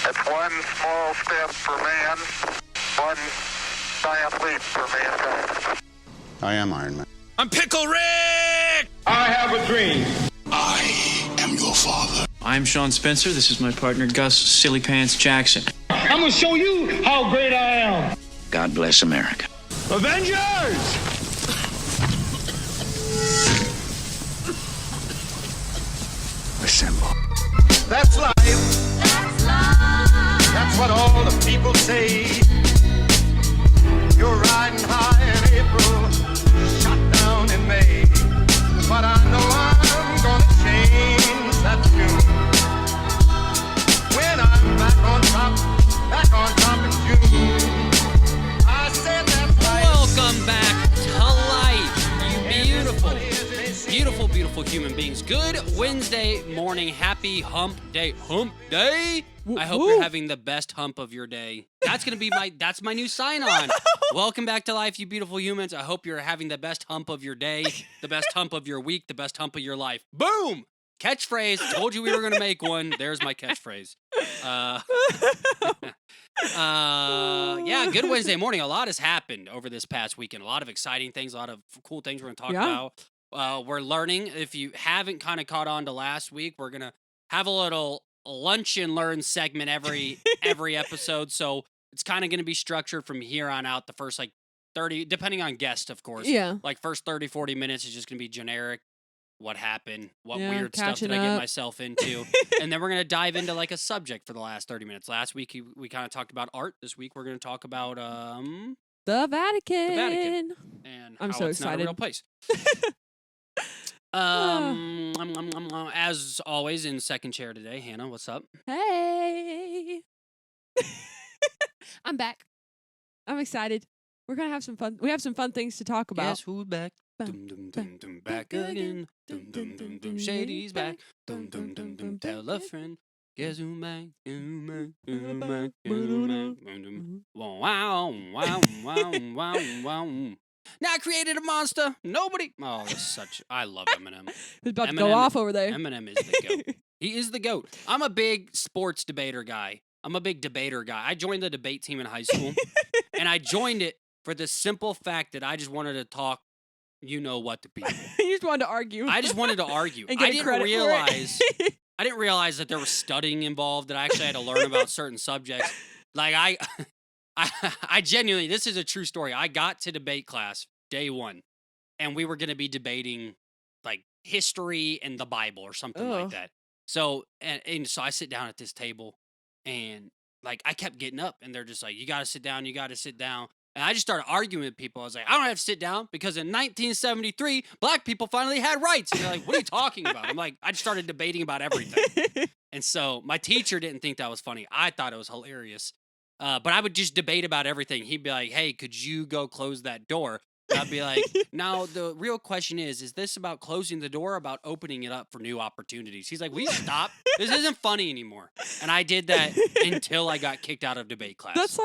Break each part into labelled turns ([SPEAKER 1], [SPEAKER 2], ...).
[SPEAKER 1] It's one small step for man, one giant leap for mankind.
[SPEAKER 2] I am Iron Man.
[SPEAKER 3] I'm Pickle Rick!
[SPEAKER 4] I have a dream.
[SPEAKER 2] I am your father.
[SPEAKER 5] I'm Sean Spencer. This is my partner, Gus Silly Pants Jackson.
[SPEAKER 4] I'm going to show you how great I am.
[SPEAKER 5] God bless America.
[SPEAKER 4] Avengers!
[SPEAKER 2] Assemble.
[SPEAKER 4] That's life. That's life. That's what all the people say. You're riding high in April, shot down in May. But I know I'm gonna change that tune. When I'm back on top in June. I said that's life.
[SPEAKER 3] Welcome back to life, you beautiful human beings. Good Wednesday morning. Happy hump day. Hump day? I hope you're having the best hump of your day. That's my new sign on. Welcome back to life, you beautiful humans. I hope you're having the best hump of your day, the best hump of your week, the best hump of your life. Boom! Catchphrase. Told you we were going to make one. There's my catchphrase. Yeah, good Wednesday morning. A lot has happened over this past weekend. A lot of exciting things, a lot of cool things we're going to talk about. We're learning. If you haven't kind of caught on to last week, we're going to have a little lunch and learn segment every episode. So it's kind of going to be structured from here on out. The first 30, depending on guest, of course.
[SPEAKER 6] Yeah.
[SPEAKER 3] First 30, 40 minutes is just going to be generic. What happened? What weird stuff
[SPEAKER 6] catching
[SPEAKER 3] did I get
[SPEAKER 6] up.
[SPEAKER 3] myself into? And then we're going to dive into a subject for the last 30 minutes. Last week, we kind of talked about art. This week, we're going to talk about
[SPEAKER 6] The Vatican.
[SPEAKER 3] the Vatican and
[SPEAKER 6] I'm
[SPEAKER 3] how
[SPEAKER 6] so
[SPEAKER 3] it's not a
[SPEAKER 6] excited.
[SPEAKER 3] real place. As always, in second chair today, Hannah, what's up?
[SPEAKER 6] Hey. I'm back. I'm excited. We're going to have some fun. We have some fun things to talk about.
[SPEAKER 3] Guess who's back? Dum dum dum dum, back again. Dum dum dum dum, Shady's back. Dum dum dum dum, tell a friend. Guess who's back? Wow, wow, wow, wow, wow. Now I created a monster. Nobody. Oh, that's such. I love Eminem.
[SPEAKER 6] He's about to go off over there.
[SPEAKER 3] Eminem is the GOAT. He is the GOAT. I'm a big sports debater guy. I'm a big debater guy. I joined the debate team in high school, and I joined it for the simple fact that I just wanted to talk. You know what to people.
[SPEAKER 6] You just wanted to argue.
[SPEAKER 3] I just wanted to argue.
[SPEAKER 6] And get
[SPEAKER 3] I didn't
[SPEAKER 6] credit
[SPEAKER 3] realize.
[SPEAKER 6] for it.
[SPEAKER 3] I didn't realize that there was studying involved. That I actually had to learn about certain subjects. I genuinely. This is a true story. I got to debate class day one, and we were going to be debating history and the Bible or something like that. So and so I sit down at this table, and I kept getting up, and they're just like, "You got to sit down. You got to sit down." And I just started arguing with people. I was like, I don't have to sit down because in 1973, black people finally had rights. And they're like, what are you talking about? I'm like, I just started debating about everything. And so my teacher didn't think that was funny. I thought it was hilarious. But I would just debate about everything. He'd be like, hey, could you go close that door? And I'd be like, no, the real question is this about closing the door or about opening it up for new opportunities? He's like, will you stop? This isn't funny anymore. And I did that until I got kicked out of debate class.
[SPEAKER 6] That's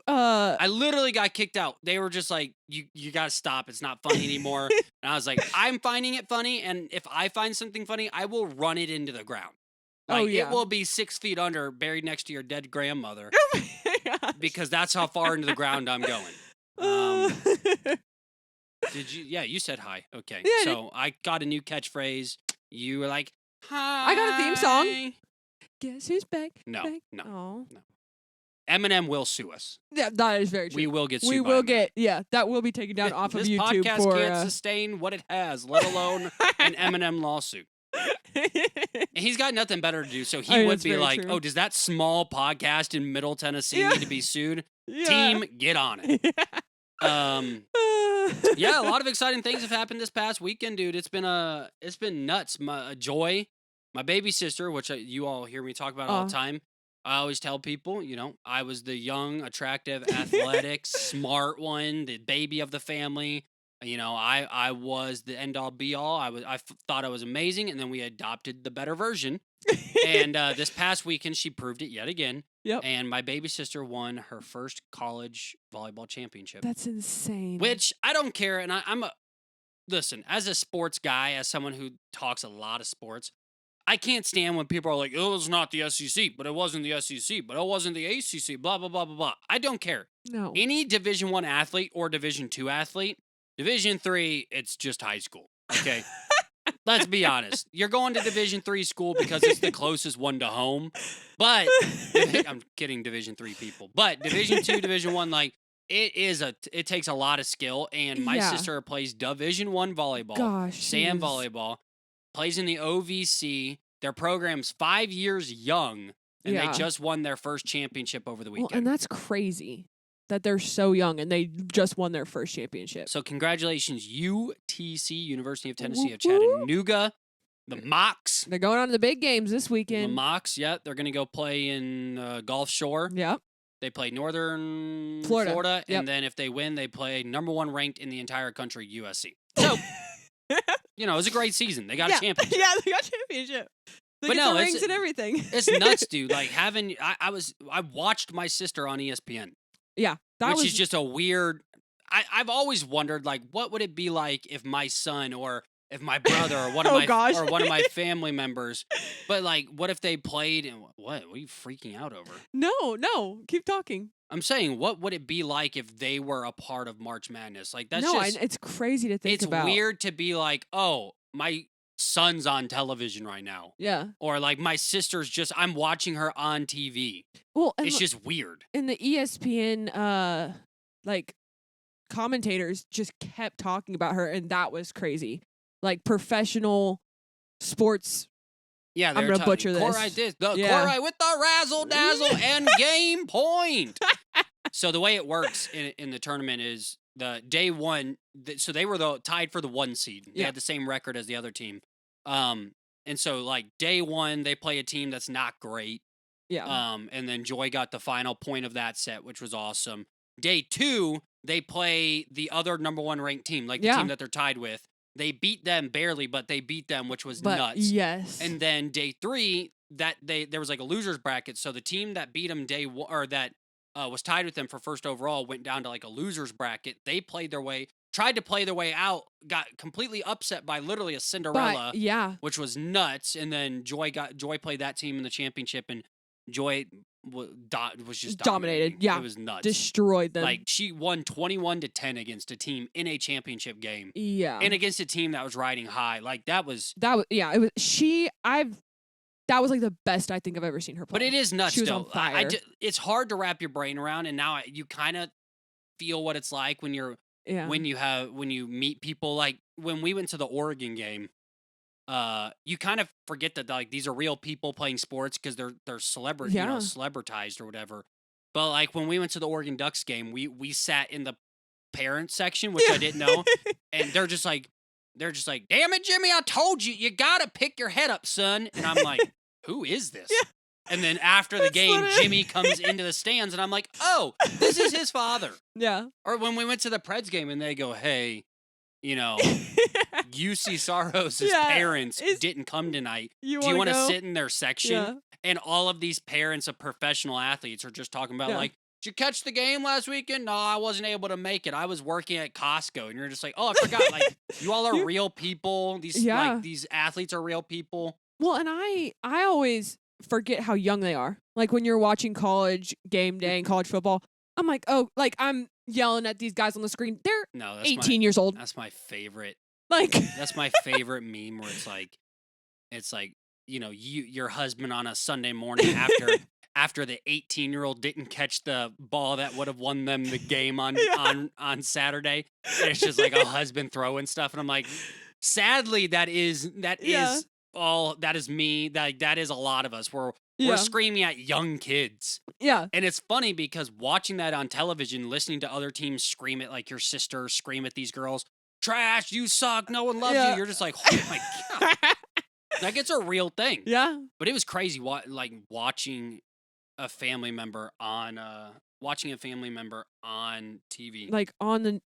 [SPEAKER 3] I literally got kicked out. They were just like, you got to stop. It's not funny anymore. And I was like, I'm finding it funny. And if I find something funny, I will run it into the ground. It will be 6 feet under, buried next to your dead grandmother.
[SPEAKER 6] Oh my gosh.
[SPEAKER 3] Because that's how far into the ground I'm going. Did you? Yeah, you said hi. Okay.
[SPEAKER 6] Yeah,
[SPEAKER 3] so I got a new catchphrase. You were like, hi.
[SPEAKER 6] I got a theme song. Guess who's back?
[SPEAKER 3] No,
[SPEAKER 6] back?
[SPEAKER 3] no,
[SPEAKER 6] Oh.
[SPEAKER 3] no. Eminem will sue us.
[SPEAKER 6] Yeah, that is very true.
[SPEAKER 3] We will get sued.
[SPEAKER 6] We
[SPEAKER 3] by
[SPEAKER 6] will
[SPEAKER 3] Eminem.
[SPEAKER 6] get, that will be taken down off of
[SPEAKER 3] This
[SPEAKER 6] YouTube
[SPEAKER 3] podcast
[SPEAKER 6] for...
[SPEAKER 3] can't sustain what it has, let alone an Eminem lawsuit. And he's got nothing better to do, so he would
[SPEAKER 6] that's
[SPEAKER 3] be
[SPEAKER 6] very
[SPEAKER 3] like,
[SPEAKER 6] true.
[SPEAKER 3] oh, does that small podcast in Middle Tennessee need to be sued?
[SPEAKER 6] Yeah.
[SPEAKER 3] Team, get on it. Yeah, a lot of exciting things have happened this past weekend, dude. It's been nuts. Joy, my baby sister, which you all hear me talk about all the time. I always tell people, I was the young, attractive, athletic, smart one, the baby of the family. I was the end all be all. I thought I was amazing, and then we adopted the better version. And this past weekend, she proved it yet again.
[SPEAKER 6] Yep.
[SPEAKER 3] And my baby sister won her first college volleyball championship.
[SPEAKER 6] That's insane.
[SPEAKER 3] Which I don't care. And listen, as a sports guy, as someone who talks a lot of sports, I can't stand when people are like, oh, it's not the SEC, but it wasn't the SEC, but it wasn't the ACC, blah, blah, blah, blah, blah. I don't care.
[SPEAKER 6] No.
[SPEAKER 3] Any Division I athlete or Division II athlete, Division III, it's just high school. Okay? Let's be honest. You're going to Division III school because it's the closest one to home. But I'm kidding, Division III people. But Division II, Division I, like it takes a lot of skill. And my sister plays Division I volleyball,
[SPEAKER 6] Gosh,
[SPEAKER 3] sand volleyball, plays in the OVC. Their program's 5 years young, and they just won their first championship over the weekend.
[SPEAKER 6] Well, and that's crazy that they're so young and they just won their first championship.
[SPEAKER 3] So congratulations, UTC, University of Tennessee of Chattanooga, the Mocs.
[SPEAKER 6] They're going on to the big games this
[SPEAKER 3] The
[SPEAKER 6] weekend.
[SPEAKER 3] Mocs, yeah, they're going to go play in Gulf Shore.
[SPEAKER 6] Yep.
[SPEAKER 3] They play Northern
[SPEAKER 6] Florida. Yep.
[SPEAKER 3] And then if they win, they play number 1 ranked in the entire country, USC. So, it was a great season. They got a championship.
[SPEAKER 6] Yeah, they got a championship. They get the rings and everything.
[SPEAKER 3] It's nuts, dude. Like I watched my sister on ESPN.
[SPEAKER 6] Yeah,
[SPEAKER 3] which is just a weird. I've always wondered, like, what would it be like if my son or if my brother or one of one of my family members, but like, what if they played and what are you freaking out over?
[SPEAKER 6] No, keep talking.
[SPEAKER 3] I'm saying, what would it be like if they were a part of March Madness? Like that's
[SPEAKER 6] it's crazy to think about.
[SPEAKER 3] It's weird to be like, oh, my son's on television right now.
[SPEAKER 6] Yeah.
[SPEAKER 3] Or like my sister's I'm watching her on TV.
[SPEAKER 6] Well,
[SPEAKER 3] it's just weird.
[SPEAKER 6] And the ESPN like commentators just kept talking about her, and that was crazy. Like professional sports.
[SPEAKER 3] Yeah,
[SPEAKER 6] I'm gonna butcher this.
[SPEAKER 3] Korai with the razzle dazzle and game point. So the way it works in the tournament is the day one. So they were tied for the 1 seed. They had the same record as the other team. And so like day 1, they play a team that's not great.
[SPEAKER 6] Yeah.
[SPEAKER 3] And then Joy got the final point of that set, which was awesome. Day 2, they play the other number 1 ranked team, like the team that they're tied with. They beat them barely, but they beat them, which was nuts.
[SPEAKER 6] Yes.
[SPEAKER 3] And then day 3, there was like a losers bracket. So the team that beat them day 1, or that was tied with them for first overall, went down to like a losers bracket. They tried to play their way out, got completely upset by literally a Cinderella, which was nuts. And then Joy played that team in the championship, and Joy was just
[SPEAKER 6] dominated. Yeah,
[SPEAKER 3] it was nuts.
[SPEAKER 6] Destroyed them.
[SPEAKER 3] Like she won 21-10 against a team in a championship game.
[SPEAKER 6] Yeah,
[SPEAKER 3] and against a team that was riding high. Like that was.
[SPEAKER 6] It was That was like the best I think I've ever seen her play.
[SPEAKER 3] But it is nuts.
[SPEAKER 6] She was
[SPEAKER 3] though.
[SPEAKER 6] on fire.
[SPEAKER 3] It's hard to wrap your brain around, and now you kind of feel what it's like when you're when you meet people. Like when we went to the Oregon game. You kind of forget that like these are real people playing sports because they're celebrity, celebritized or whatever. But like when we went to the Oregon Ducks game, we sat in the parent section, which I didn't know, and they're just like, damn it, Jimmy, I told you, you gotta pick your head up, son. And I'm like, who is this? Yeah. And then after the game, Jimmy comes into the stands, and I'm like, oh, this is his father.
[SPEAKER 6] Yeah.
[SPEAKER 3] Or when we went to the Preds game, and they go, hey. UC Saros' parents didn't come tonight. Do you want to sit in their section? Yeah. And all of these parents of professional athletes are just talking about like, did you catch the game last weekend? No, I wasn't able to make it. I was working at Costco. And you're just like, oh, I forgot. Like, you all are real people. These these athletes are real people.
[SPEAKER 6] Well, and I always forget how young they are. Like when you're watching college game day and college football, I'm like, oh, like I'm yelling at these guys on the screen. They're 18 years old.
[SPEAKER 3] That's my favorite.
[SPEAKER 6] Like
[SPEAKER 3] that's my favorite meme where it's like your husband on a Sunday morning after the 18-year-old didn't catch the ball that would have won them the game on Saturday. And it's just like a husband throwing stuff, and I'm like, sadly that is me. That is a lot of us. We're screaming at young kids. Yeah. And it's funny because watching that on television, listening to other teams scream at like your sister, scream at these girls, trash, you suck, no one loves you. You're just like, oh my God. Like it's a real thing. Yeah. But it was crazy watching a family member on TV.
[SPEAKER 6] Like on the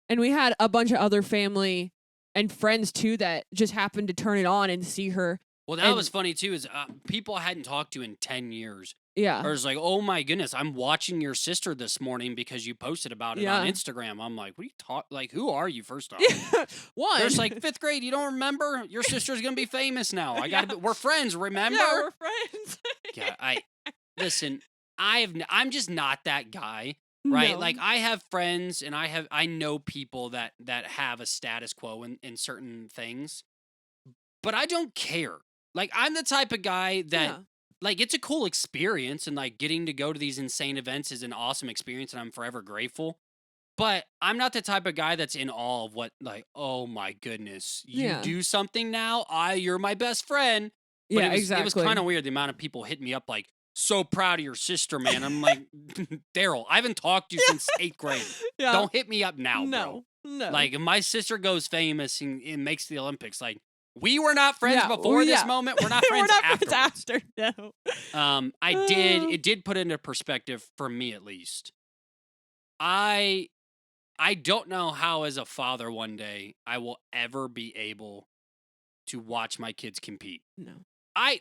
[SPEAKER 6] And we had a bunch of other family and friends too that just happened to turn it on and see her.
[SPEAKER 3] Well, that was funny too. Is people I hadn't talked to in 10 years.
[SPEAKER 6] Yeah.
[SPEAKER 3] Or it's like, oh my goodness, I'm watching your sister this morning because you posted about it on Instagram. I'm like, what are you talking? Like, who are you? First off,
[SPEAKER 6] one.
[SPEAKER 3] There's like 5th grade. You don't remember? Your sister's gonna be famous now. I got to. We're friends. Remember?
[SPEAKER 6] Yeah, we're friends.
[SPEAKER 3] Yeah. Listen. I'm just not that guy, right?
[SPEAKER 6] No.
[SPEAKER 3] Like I have friends and I know people that have a status quo in certain things, but I don't care. Like I'm the type of guy that. Like, it's a cool experience, and, like, getting to go to these insane events is an awesome experience, and I'm forever grateful. But I'm not the type of guy that's in awe of what, like, oh, my goodness, you do something now? You're my best friend. But
[SPEAKER 6] exactly.
[SPEAKER 3] It was kind of weird, the amount of people hit me up, like, so proud of your sister, man. I'm like, Daryl, I haven't talked to you since 8th grade. Don't hit me up now, bro.
[SPEAKER 6] No.
[SPEAKER 3] Like, if my sister goes famous and makes the Olympics, like, we were not friends before this moment. We're not friends after.
[SPEAKER 6] No.
[SPEAKER 3] It did put into perspective for me at least. I don't know how as a father one day I will ever be able to watch my kids compete.
[SPEAKER 6] No.
[SPEAKER 3] I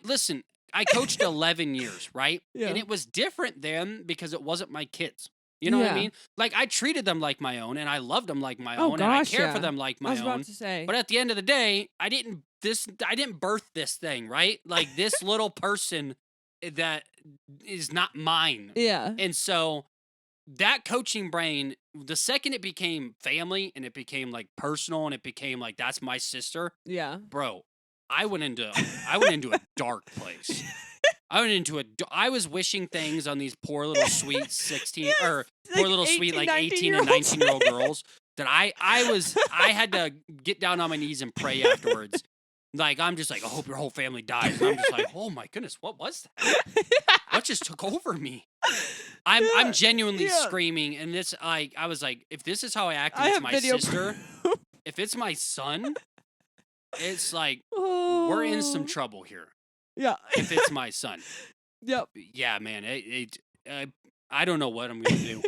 [SPEAKER 3] coached 11 years, right?
[SPEAKER 6] Yeah.
[SPEAKER 3] And it was different then because it wasn't my kids. You know what I mean? Like, I treated them like my own, and I loved them like my own, and I cared for them like my own.
[SPEAKER 6] I was about to say.
[SPEAKER 3] But at the end of the day, I didn't birth this thing, right? Like, this little person that is not mine.
[SPEAKER 6] Yeah.
[SPEAKER 3] And so that coaching brain, the second it became family and it became, like, personal and it became, like, that's my sister.
[SPEAKER 6] Yeah.
[SPEAKER 3] Bro, I went into a dark place. I was wishing things on these poor little sweet 16 or poor little sweet like 18 and 19-year-old girls that I had to get down on my knees and pray afterwards. Like, I'm just like, I hope your whole family dies. And I'm just like, oh my goodness, what was that? What just took over me? I'm genuinely screaming, and this, like, I was like, if this is how I act with my sister, if it's my son, it's like we're in some trouble here.
[SPEAKER 6] Yeah.
[SPEAKER 3] If it's my son.
[SPEAKER 6] Yep.
[SPEAKER 3] Yeah, man. I don't know what I'm going to do.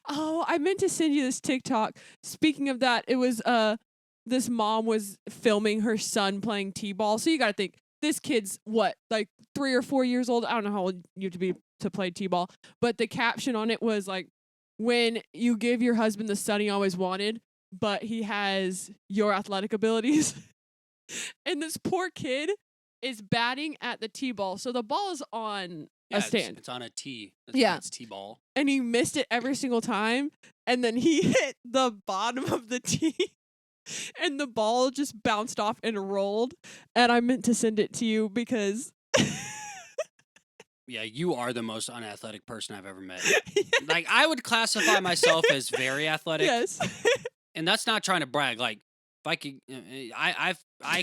[SPEAKER 6] Oh, I meant to send you this TikTok. Speaking of that, it was this mom was filming her son playing t-ball. So you got to think, this kid's what, like 3 or 4 years old? I don't know how old you have to be to play t-ball. But the caption on it was like, when you give your husband the son he always wanted, but he has your athletic abilities. And this poor kid is batting at the t-ball. So the ball is on a stand.
[SPEAKER 3] It's on a tee. It's t-ball.
[SPEAKER 6] And he missed it every single time. And then he hit the bottom of the tee. And the ball just bounced off and rolled. And I meant to send it to you because...
[SPEAKER 3] Yeah, you are the most unathletic person I've ever met. Like, I would classify myself as very athletic.
[SPEAKER 6] Yes.
[SPEAKER 3] And that's not trying to brag. Like, if I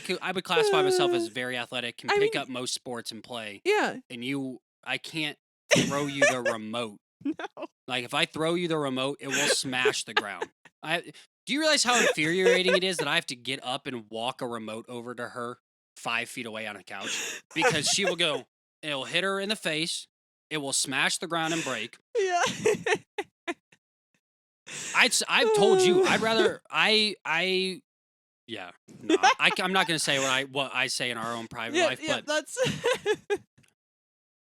[SPEAKER 3] could, I would classify myself as very athletic, can pick up most sports and play.
[SPEAKER 6] Yeah.
[SPEAKER 3] And I can't throw you the remote.
[SPEAKER 6] No.
[SPEAKER 3] Like, if I throw you the remote, it will smash the ground. Do you realize how infuriating it is that I have to get up and walk a remote over to her 5 feet away on a couch? Because she will go, it'll hit her in the face, it will smash the ground and break.
[SPEAKER 6] Yeah.
[SPEAKER 3] I've told you, I'd rather, yeah. No, I'm not going to say what I say in our own private life, but
[SPEAKER 6] that's...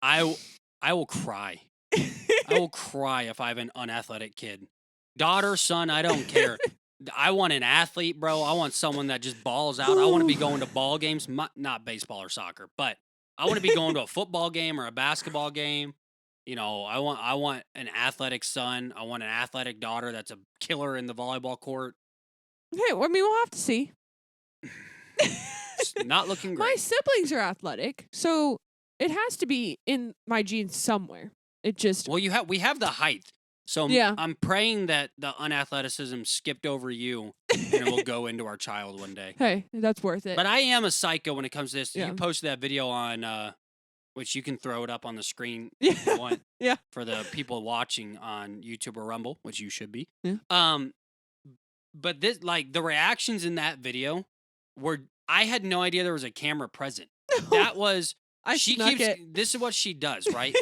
[SPEAKER 3] I will cry. I will cry if I have an unathletic kid. Daughter, son, I don't care. I want an athlete, bro. I want someone that just balls out. I want to be going to ball games, not baseball or soccer, but I want to be going to a football game or a basketball game. You know, I want an athletic son. I want an athletic daughter that's a killer in the volleyball court.
[SPEAKER 6] Hey, I mean, we'll have to see.
[SPEAKER 3] It's not looking great.
[SPEAKER 6] My siblings are athletic, so it has to be in my genes somewhere. It just...
[SPEAKER 3] Well, we have the height. So
[SPEAKER 6] yeah.
[SPEAKER 3] I'm praying that the unathleticism skipped over you and it will go into our child one day.
[SPEAKER 6] Hey, that's worth it.
[SPEAKER 3] But I am a psycho when it comes to this.
[SPEAKER 6] Yeah.
[SPEAKER 3] You posted that video on, which you can throw it up on the screen if you want.
[SPEAKER 6] Yeah.
[SPEAKER 3] For the people watching on YouTube or Rumble, which you should be.
[SPEAKER 6] Yeah.
[SPEAKER 3] But this, like, the reactions in that video were, I had no idea there was a camera present. That was, this is what she does, right?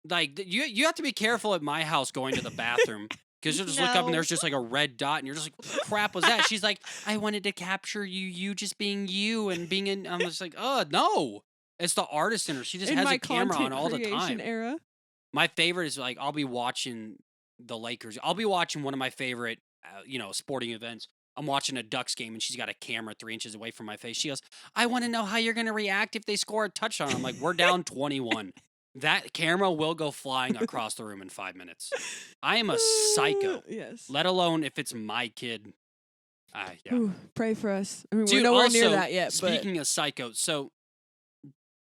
[SPEAKER 3] Like, you have to be careful at my house going to the bathroom Because you'll just look up and
[SPEAKER 6] No.
[SPEAKER 3] there's just like a red dot, and you're just like, what the crap was that? She's like, I wanted to capture you just being you and being in. I'm just like, oh, no. It's the artist in her. She just
[SPEAKER 6] In
[SPEAKER 3] has
[SPEAKER 6] my
[SPEAKER 3] a camera on
[SPEAKER 6] content
[SPEAKER 3] all the
[SPEAKER 6] creation
[SPEAKER 3] time.
[SPEAKER 6] era.
[SPEAKER 3] My favorite is like, I'll be watching the Lakers. I'll be watching one of my favorite, sporting events. I'm watching a Ducks game, and she's got a camera 3 inches away from my face. She goes, I want to know how you're going to react if they score a touchdown. I'm like, we're down 21. That camera will go flying across the room in 5 minutes. I am a psycho.
[SPEAKER 6] Yes.
[SPEAKER 3] Let alone if it's my kid. Yeah.
[SPEAKER 6] Ooh, pray for us. I mean,
[SPEAKER 3] Dude,
[SPEAKER 6] we're nowhere
[SPEAKER 3] also,
[SPEAKER 6] near that yet.
[SPEAKER 3] speaking of psycho, so,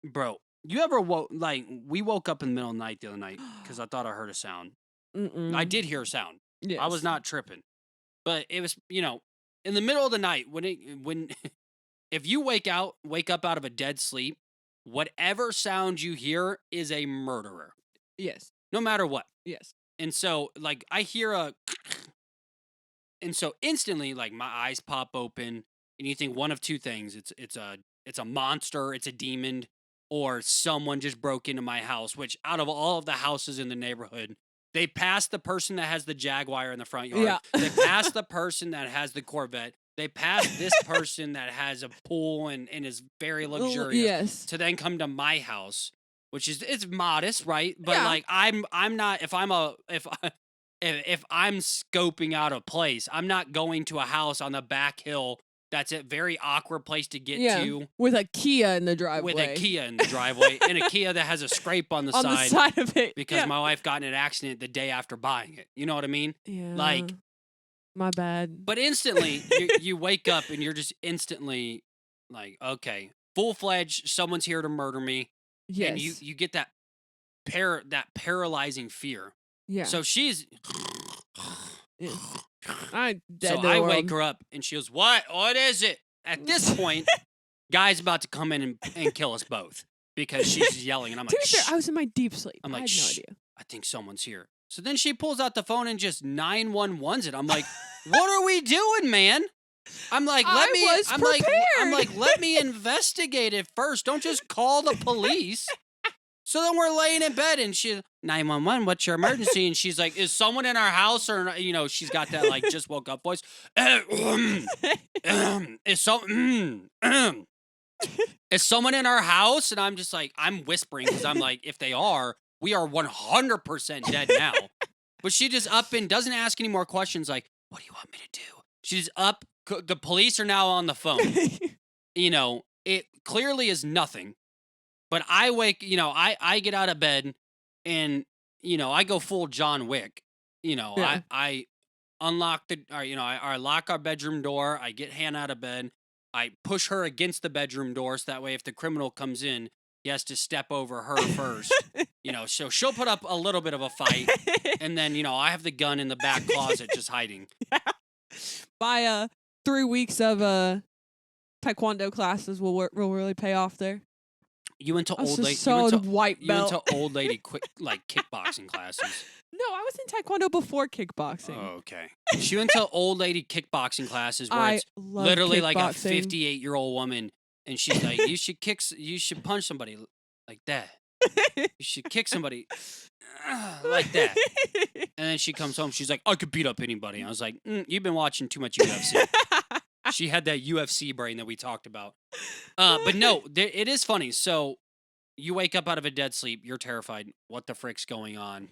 [SPEAKER 3] bro, you ever we woke up in the middle of the night the other night because I thought I heard a sound.
[SPEAKER 6] But
[SPEAKER 3] I did hear a sound.
[SPEAKER 6] Yes.
[SPEAKER 3] I was not tripping. But it was, in the middle of the night when if you wake up out of a dead sleep, whatever sound you hear is a murderer.
[SPEAKER 6] Yes.
[SPEAKER 3] No matter what.
[SPEAKER 6] Yes.
[SPEAKER 3] And so like I hear and so instantly like my eyes pop open and you think one of two things. It's a monster, it's a demon, or someone just broke into my house, which out of all of the houses in the neighborhood, they passed the person that has the Jaguar in the front yard.
[SPEAKER 6] Yeah.
[SPEAKER 3] They passed the person that has the Corvette. They passed this person that has a pool and is very luxurious.
[SPEAKER 6] Yes.
[SPEAKER 3] To then come to my house, which is it's modest, right? But
[SPEAKER 6] Yeah.
[SPEAKER 3] like I'm not if I'm scoping out a place, I'm not going to a house on the back hill that's a very awkward place to get to.
[SPEAKER 6] With a Kia in the driveway.
[SPEAKER 3] With a Kia in the driveway and a Kia that has a scrape on the
[SPEAKER 6] on
[SPEAKER 3] side.
[SPEAKER 6] the side of it.
[SPEAKER 3] Because my wife got in an accident the day after buying it. You know what I mean?
[SPEAKER 6] Yeah.
[SPEAKER 3] Like,
[SPEAKER 6] my bad.
[SPEAKER 3] but instantly, you wake up and you're just instantly like, okay, full-fledged, someone's here to murder me.
[SPEAKER 6] Yes.
[SPEAKER 3] And you get that paralyzing fear.
[SPEAKER 6] Yeah.
[SPEAKER 3] So she's...
[SPEAKER 6] Yeah. I'm dead
[SPEAKER 3] So
[SPEAKER 6] to the
[SPEAKER 3] I
[SPEAKER 6] world.
[SPEAKER 3] wake her up and she goes, what? What is it? At this point, guy's about to come in and kill us both because she's yelling. And I'm
[SPEAKER 6] To
[SPEAKER 3] like,
[SPEAKER 6] be fair,
[SPEAKER 3] shh.
[SPEAKER 6] I was in my deep sleep.
[SPEAKER 3] I'm
[SPEAKER 6] I
[SPEAKER 3] like,
[SPEAKER 6] had no
[SPEAKER 3] shh.
[SPEAKER 6] idea.
[SPEAKER 3] I think someone's here. So then she pulls out the phone and just 911s it. I'm like, what are we doing, man? I'm like, I'm like, let me investigate it first. Don't just call the police. So then we're laying in bed and she's 911, what's your emergency? And she's like, is someone in our house? Or, she's got that like just woke up voice. Is someone in our house? And I'm just like, I'm whispering because I'm like, if they are, we are 100% dead now. But she just up and doesn't ask any more questions like, what do you want me to do? She's up. The police are now on the phone. It clearly is nothing. But I wake, I get out of bed and, I go full John Wick.
[SPEAKER 6] Yeah.
[SPEAKER 3] I unlock I lock our bedroom door. I get Hannah out of bed. I push her against the bedroom door so that way if the criminal comes in, he has to step over her first. So she'll put up a little bit of a fight. And then, I have the gun in the back closet just hiding.
[SPEAKER 6] By 3 weeks of taekwondo classes will really pay off there.
[SPEAKER 3] You went to
[SPEAKER 6] I was
[SPEAKER 3] old
[SPEAKER 6] a
[SPEAKER 3] lady.
[SPEAKER 6] solid white
[SPEAKER 3] You went
[SPEAKER 6] belt.
[SPEAKER 3] to old lady quick kickboxing classes.
[SPEAKER 6] No, I was in taekwondo before kickboxing.
[SPEAKER 3] Oh, okay. She went to old lady kickboxing classes where
[SPEAKER 6] I
[SPEAKER 3] it's
[SPEAKER 6] love
[SPEAKER 3] literally like a
[SPEAKER 6] kickboxing.
[SPEAKER 3] 58-year-old woman, and she's like, you should punch somebody like that. You should kick somebody like that. And then she comes home. She's like, I could beat up anybody. I was like, you've been watching too much UFC. She had that UFC brain that we talked about. But no, it is funny. So you wake up out of a dead sleep. You're terrified. What the frick's going on?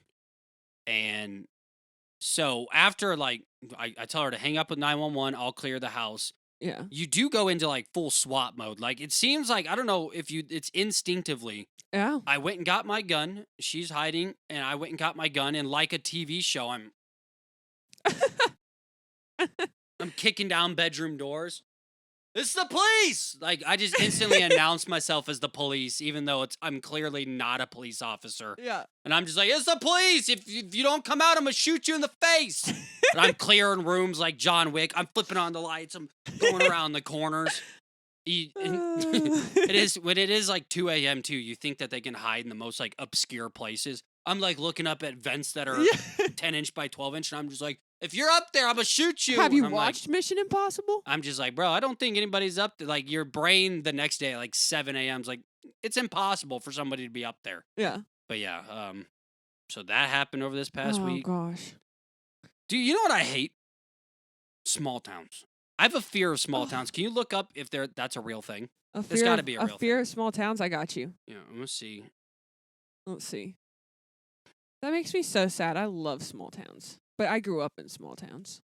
[SPEAKER 3] And so after, like, I tell her to hang up with 911. I'll clear the house.
[SPEAKER 6] Yeah.
[SPEAKER 3] You do go into, like, full SWAT mode. Like, it seems like, I don't know if it's instinctively.
[SPEAKER 6] Yeah.
[SPEAKER 3] I went and got my gun. She's hiding. And I went and got my gun. And like a TV show, I'm kicking down bedroom doors. It's the police! Like, I just instantly announced myself as the police, even though I'm clearly not a police officer.
[SPEAKER 6] Yeah.
[SPEAKER 3] And I'm just like, it's the police! If you don't come out, I'm gonna shoot you in the face! And I'm clearing rooms like John Wick. I'm flipping on the lights. I'm going around the corners. When it is like 2 a.m. too, you think that they can hide in the most like obscure places. I'm like looking up at vents that are 10-inch by 12-inch, and I'm just like, if you're up there, I'm gonna shoot you.
[SPEAKER 6] Have you
[SPEAKER 3] I'm
[SPEAKER 6] watched Mission Impossible?
[SPEAKER 3] I'm just like, bro, I don't think anybody's up there. Like, your brain the next day at like 7 a.m. is like, it's impossible for somebody to be up there.
[SPEAKER 6] Yeah.
[SPEAKER 3] But yeah, so that happened over this past week.
[SPEAKER 6] Oh gosh.
[SPEAKER 3] Do you know what I hate? Small towns. I have a fear of small towns. Can you look up if that's a real thing? There's got to be a real
[SPEAKER 6] fear
[SPEAKER 3] thing.
[SPEAKER 6] of small towns. I got you.
[SPEAKER 3] Yeah, I'm gonna see.
[SPEAKER 6] Let's see. That makes me so sad. I love small towns, but I grew up in small towns.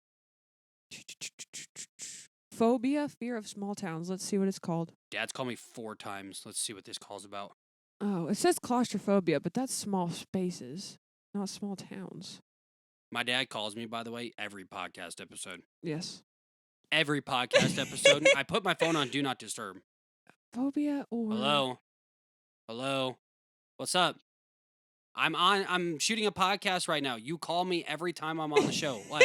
[SPEAKER 6] Phobia, fear of small towns. Let's see what it's called.
[SPEAKER 3] Dad's called me 4 times. Let's see what this call's about.
[SPEAKER 6] Oh, it says claustrophobia, but that's small spaces, not small towns.
[SPEAKER 3] My dad calls me, by the way, every podcast episode.
[SPEAKER 6] Yes.
[SPEAKER 3] Every podcast episode. I put my phone on Do Not Disturb.
[SPEAKER 6] Phobia or...
[SPEAKER 3] Hello? Hello? What's up? I'm shooting a podcast right now. You call me every time I'm on the show. What?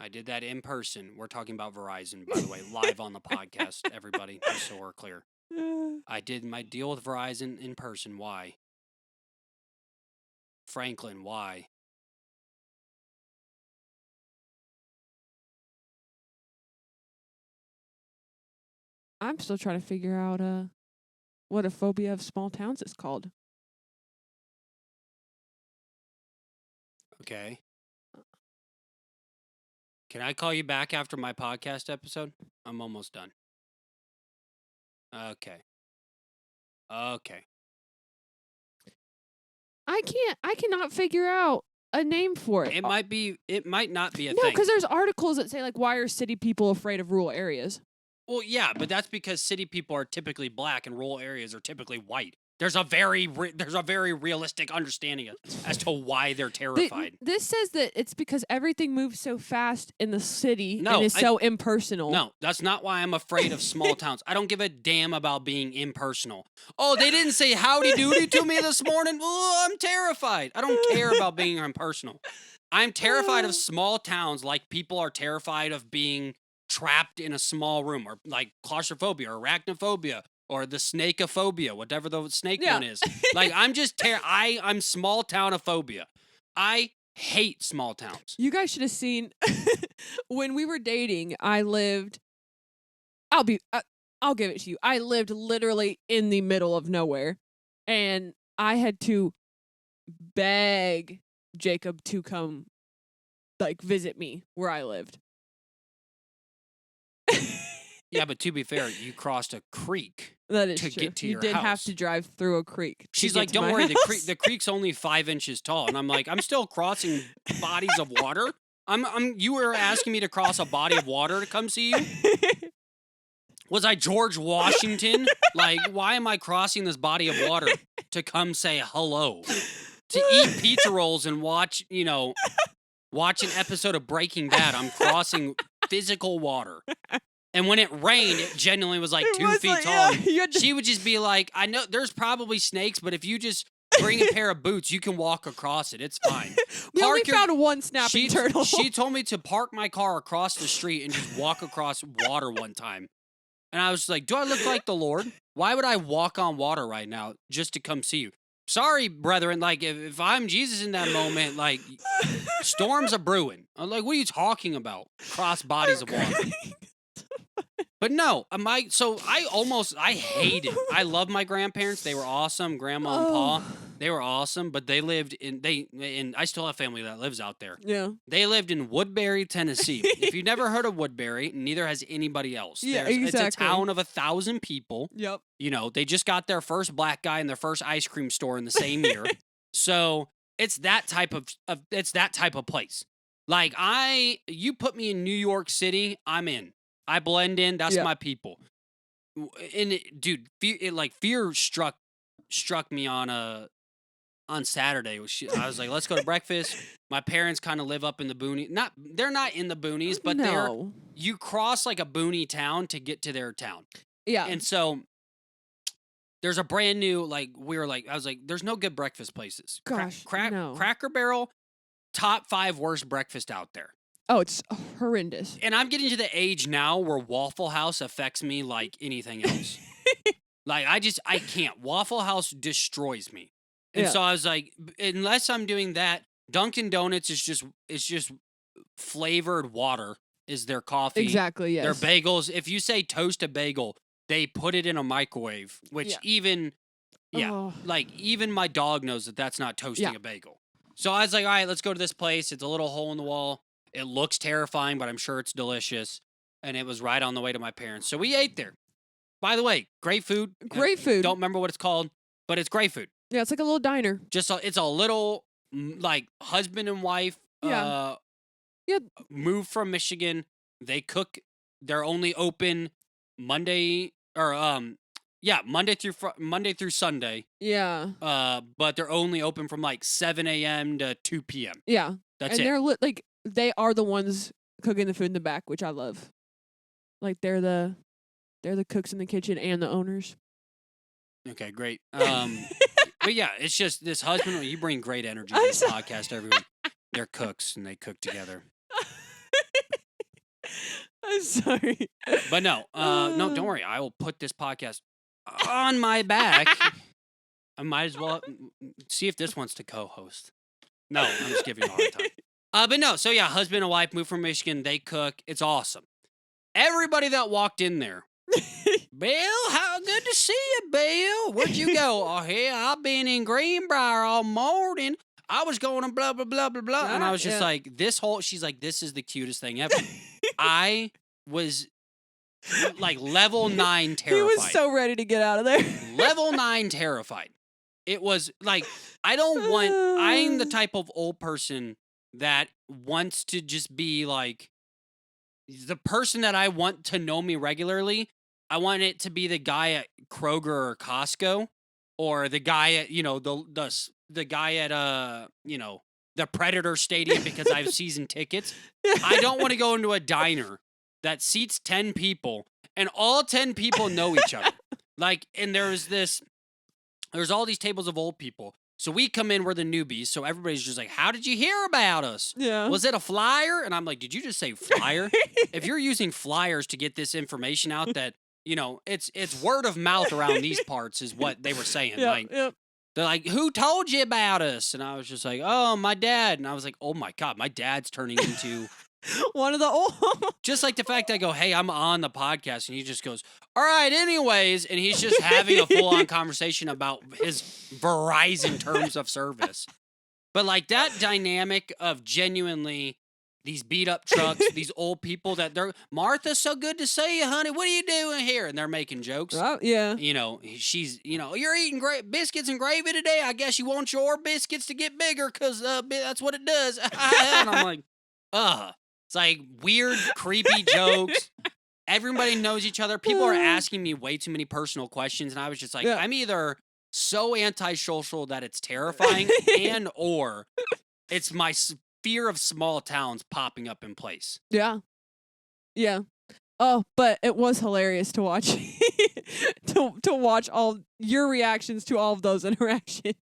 [SPEAKER 3] I did that in person. We're talking about Verizon, by the way, live on the podcast, everybody, just so we're clear. I did my deal with Verizon in person. Why? Franklin, why?
[SPEAKER 6] I'm still trying to figure out what a phobia of small towns is called.
[SPEAKER 3] Okay. Can I call you back after my podcast episode? I'm almost done. Okay. Okay.
[SPEAKER 6] I cannot figure out a name for it.
[SPEAKER 3] It might not be a
[SPEAKER 6] No,
[SPEAKER 3] thing.
[SPEAKER 6] because there's articles that say, like, why are city people afraid of rural areas?
[SPEAKER 3] Well, yeah, but that's because city people are typically black and rural areas are typically white. There's a very realistic understanding as to why they're terrified.
[SPEAKER 6] This says that it's because everything moves so fast in the city
[SPEAKER 3] No,
[SPEAKER 6] and is so impersonal.
[SPEAKER 3] No, that's not why I'm afraid of small towns. I don't give a damn about being impersonal. Oh, they didn't say howdy doody to me this morning. Oh, I'm terrified. I don't care about being impersonal. I'm terrified of small towns like people are terrified of being trapped in a small room, or like claustrophobia or arachnophobia or the snakeophobia, whatever the snake one is. Like, I'm just I'm small townophobia. I hate small towns.
[SPEAKER 6] You guys should have seen when we were dating. I'll give it to you. I lived literally in the middle of nowhere, and I had to beg Jacob to come, like, visit me where I lived.
[SPEAKER 3] Yeah, but to be fair, you crossed a creek.
[SPEAKER 6] That is
[SPEAKER 3] to
[SPEAKER 6] true.
[SPEAKER 3] get to
[SPEAKER 6] you
[SPEAKER 3] your
[SPEAKER 6] did have
[SPEAKER 3] house.
[SPEAKER 6] to drive through a creek.
[SPEAKER 3] She's like, don't worry, the creek's only 5 inches tall. And I'm like, I'm still crossing bodies of water. You were asking me to cross a body of water to come see you? Was I George Washington? Like, why am I crossing this body of water to come say hello? To eat pizza rolls and watch an episode of Breaking Bad. I'm crossing physical water. And when it rained, it genuinely was like 2 feet tall.
[SPEAKER 6] Yeah,
[SPEAKER 3] She would just be like, I know there's probably snakes, but if you just bring a pair of boots, you can walk across it. It's fine.
[SPEAKER 6] we only found one snapping turtle.
[SPEAKER 3] She told me to park my car across the street and just walk across water one time. And I was like, do I look like the Lord? Why would I walk on water right now just to come see you? Sorry, brethren. Like, if I'm Jesus in that moment, like, storms are brewing. I'm like, what are you talking about? Cross bodies of water. But no, I hate it. I love my grandparents. They were awesome. Grandma and Pa, they were awesome. But they lived and I still have family that lives out there.
[SPEAKER 6] Yeah. They
[SPEAKER 3] lived in Woodbury, Tennessee. If you've never heard of Woodbury, neither has anybody else.
[SPEAKER 6] Yeah, exactly.
[SPEAKER 3] It's a town of 1,000 people.
[SPEAKER 6] Yep.
[SPEAKER 3] You know, they just got their first black guy in their first ice cream store in the same year. So it's that type of place. Like, you put me in New York City, I'm in. I blend in. That's my people. And fear struck me on Saturday. I was like, let's go to breakfast. My parents kind of live up in the boonies. They're not in the boonies, but you cross like a boony town to get to their town.
[SPEAKER 6] Yeah.
[SPEAKER 3] And so there's a brand new, I was like, there's no good breakfast places.
[SPEAKER 6] Gosh, no.
[SPEAKER 3] Cracker Barrel, top 5 worst breakfast out there.
[SPEAKER 6] Oh, it's horrendous.
[SPEAKER 3] And I'm getting to the age now where Waffle House affects me like anything else. Like, I can't. Waffle House destroys me. And so I was like, unless I'm doing that, Dunkin' Donuts is just flavored water is their coffee.
[SPEAKER 6] Exactly, yes.
[SPEAKER 3] Their bagels. If you say toast a bagel, they put it in a microwave, which even Yeah.
[SPEAKER 6] Oh.
[SPEAKER 3] Like, even my dog knows that that's not toasting
[SPEAKER 6] Yeah.
[SPEAKER 3] a bagel. So I was like, all right, let's go to this place. It's a little hole in the wall. It looks terrifying, but I'm sure it's delicious. And it was right on the way to my parents. So we ate there. By the way, great food.
[SPEAKER 6] Great food.
[SPEAKER 3] Don't remember what it's called, but it's great food.
[SPEAKER 6] Yeah, it's like a little diner.
[SPEAKER 3] It's a little, like, husband and wife
[SPEAKER 6] Yeah.
[SPEAKER 3] moved from Michigan. They cook. They're only open Monday Monday through Sunday.
[SPEAKER 6] Yeah.
[SPEAKER 3] But they're only open from like 7 a.m. to 2 p.m.
[SPEAKER 6] Yeah.
[SPEAKER 3] That's
[SPEAKER 6] and
[SPEAKER 3] it.
[SPEAKER 6] they're they are the ones cooking the food in the back, which I love. Like they're the cooks in the kitchen and the owners.
[SPEAKER 3] Okay, great. But yeah, it's just this husband. You bring great energy to this podcast every week. They're cooks and they cook together.
[SPEAKER 6] I'm sorry.
[SPEAKER 3] But no, don't worry. I will put this podcast on my back. I might as well see if this wants to co-host. No, I'm just giving you a hard time. But no, so yeah, husband and wife moved from Michigan. They cook. It's awesome. Everybody that walked in there, Bill, how good to see you, Bill. Where'd you go? Oh, yeah, I've been in Greenbrier all morning. I was going to blah, blah, blah, blah, blah. And I was just like, she's like, this is the cutest thing ever. I was like level 9 terrified.
[SPEAKER 6] He was so ready to get out of there.
[SPEAKER 3] Level 9 terrified. It was like, I'm the type of old person that wants to just be like, the person that I want to know me regularly, I want it to be the guy at Kroger or Costco, or the guy at, the guy at, the Predator Stadium because I have season tickets. I don't want to go into a diner that seats 10 people and all 10 people know each other. Like, and there's all these tables of old people. So we come in, we're the newbies. So everybody's just like, how did you hear about us?
[SPEAKER 6] Yeah.
[SPEAKER 3] Was it a flyer? And I'm like, did you just say flyer? If you're using flyers to get this information out that, it's word of mouth around these parts is what they were saying.
[SPEAKER 6] Yep.
[SPEAKER 3] They're like, who told you about us? And I was just like, oh, my dad. And I was like, oh my God, my dad's turning into
[SPEAKER 6] one of the old.
[SPEAKER 3] Just like the fact that I go, hey, I'm on the podcast. And he just goes, all right, anyways. And he's just having a full on conversation about his Verizon terms of service. But like that dynamic of genuinely these beat up trucks, these old people that Martha, so good to see you, honey. What are you doing here? And they're making jokes.
[SPEAKER 6] Yeah.
[SPEAKER 3] She's, you're eating biscuits and gravy today. I guess you want your biscuits to get bigger because that's what it does. And I'm like, it's like weird, creepy jokes. Everybody knows each other. People are asking me way too many personal questions. And I was just like, I'm either so antisocial that it's terrifying or it's my fear of small towns popping up in place.
[SPEAKER 6] Yeah. Oh, but it was hilarious to watch to watch all your reactions to all of those interactions.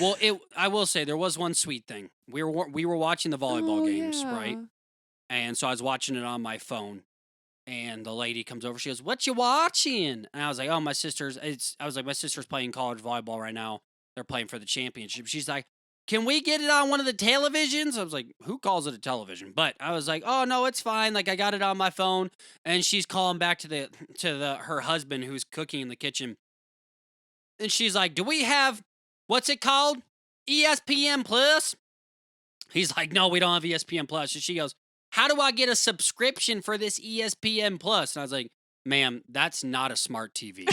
[SPEAKER 3] Well, I will say there was one sweet thing. We were watching the volleyball games, right? And so I was watching it on my phone. And the lady comes over. She goes, "What you watching?" And I was like, "Oh, my sister's." My sister's playing college volleyball right now. They're playing for the championship. She's like, "Can we get it on one of the televisions?" I was like, "Who calls it a television?" But I was like, "Oh no, it's fine. Like I got it on my phone." And she's calling back to her husband who's cooking in the kitchen. And she's like, "Do we have what's it called? ESPN Plus?" He's like, "No, we don't have ESPN Plus." And she goes, "How do I get a subscription for this ESPN Plus?" And I was like, "Ma'am, that's not a smart TV."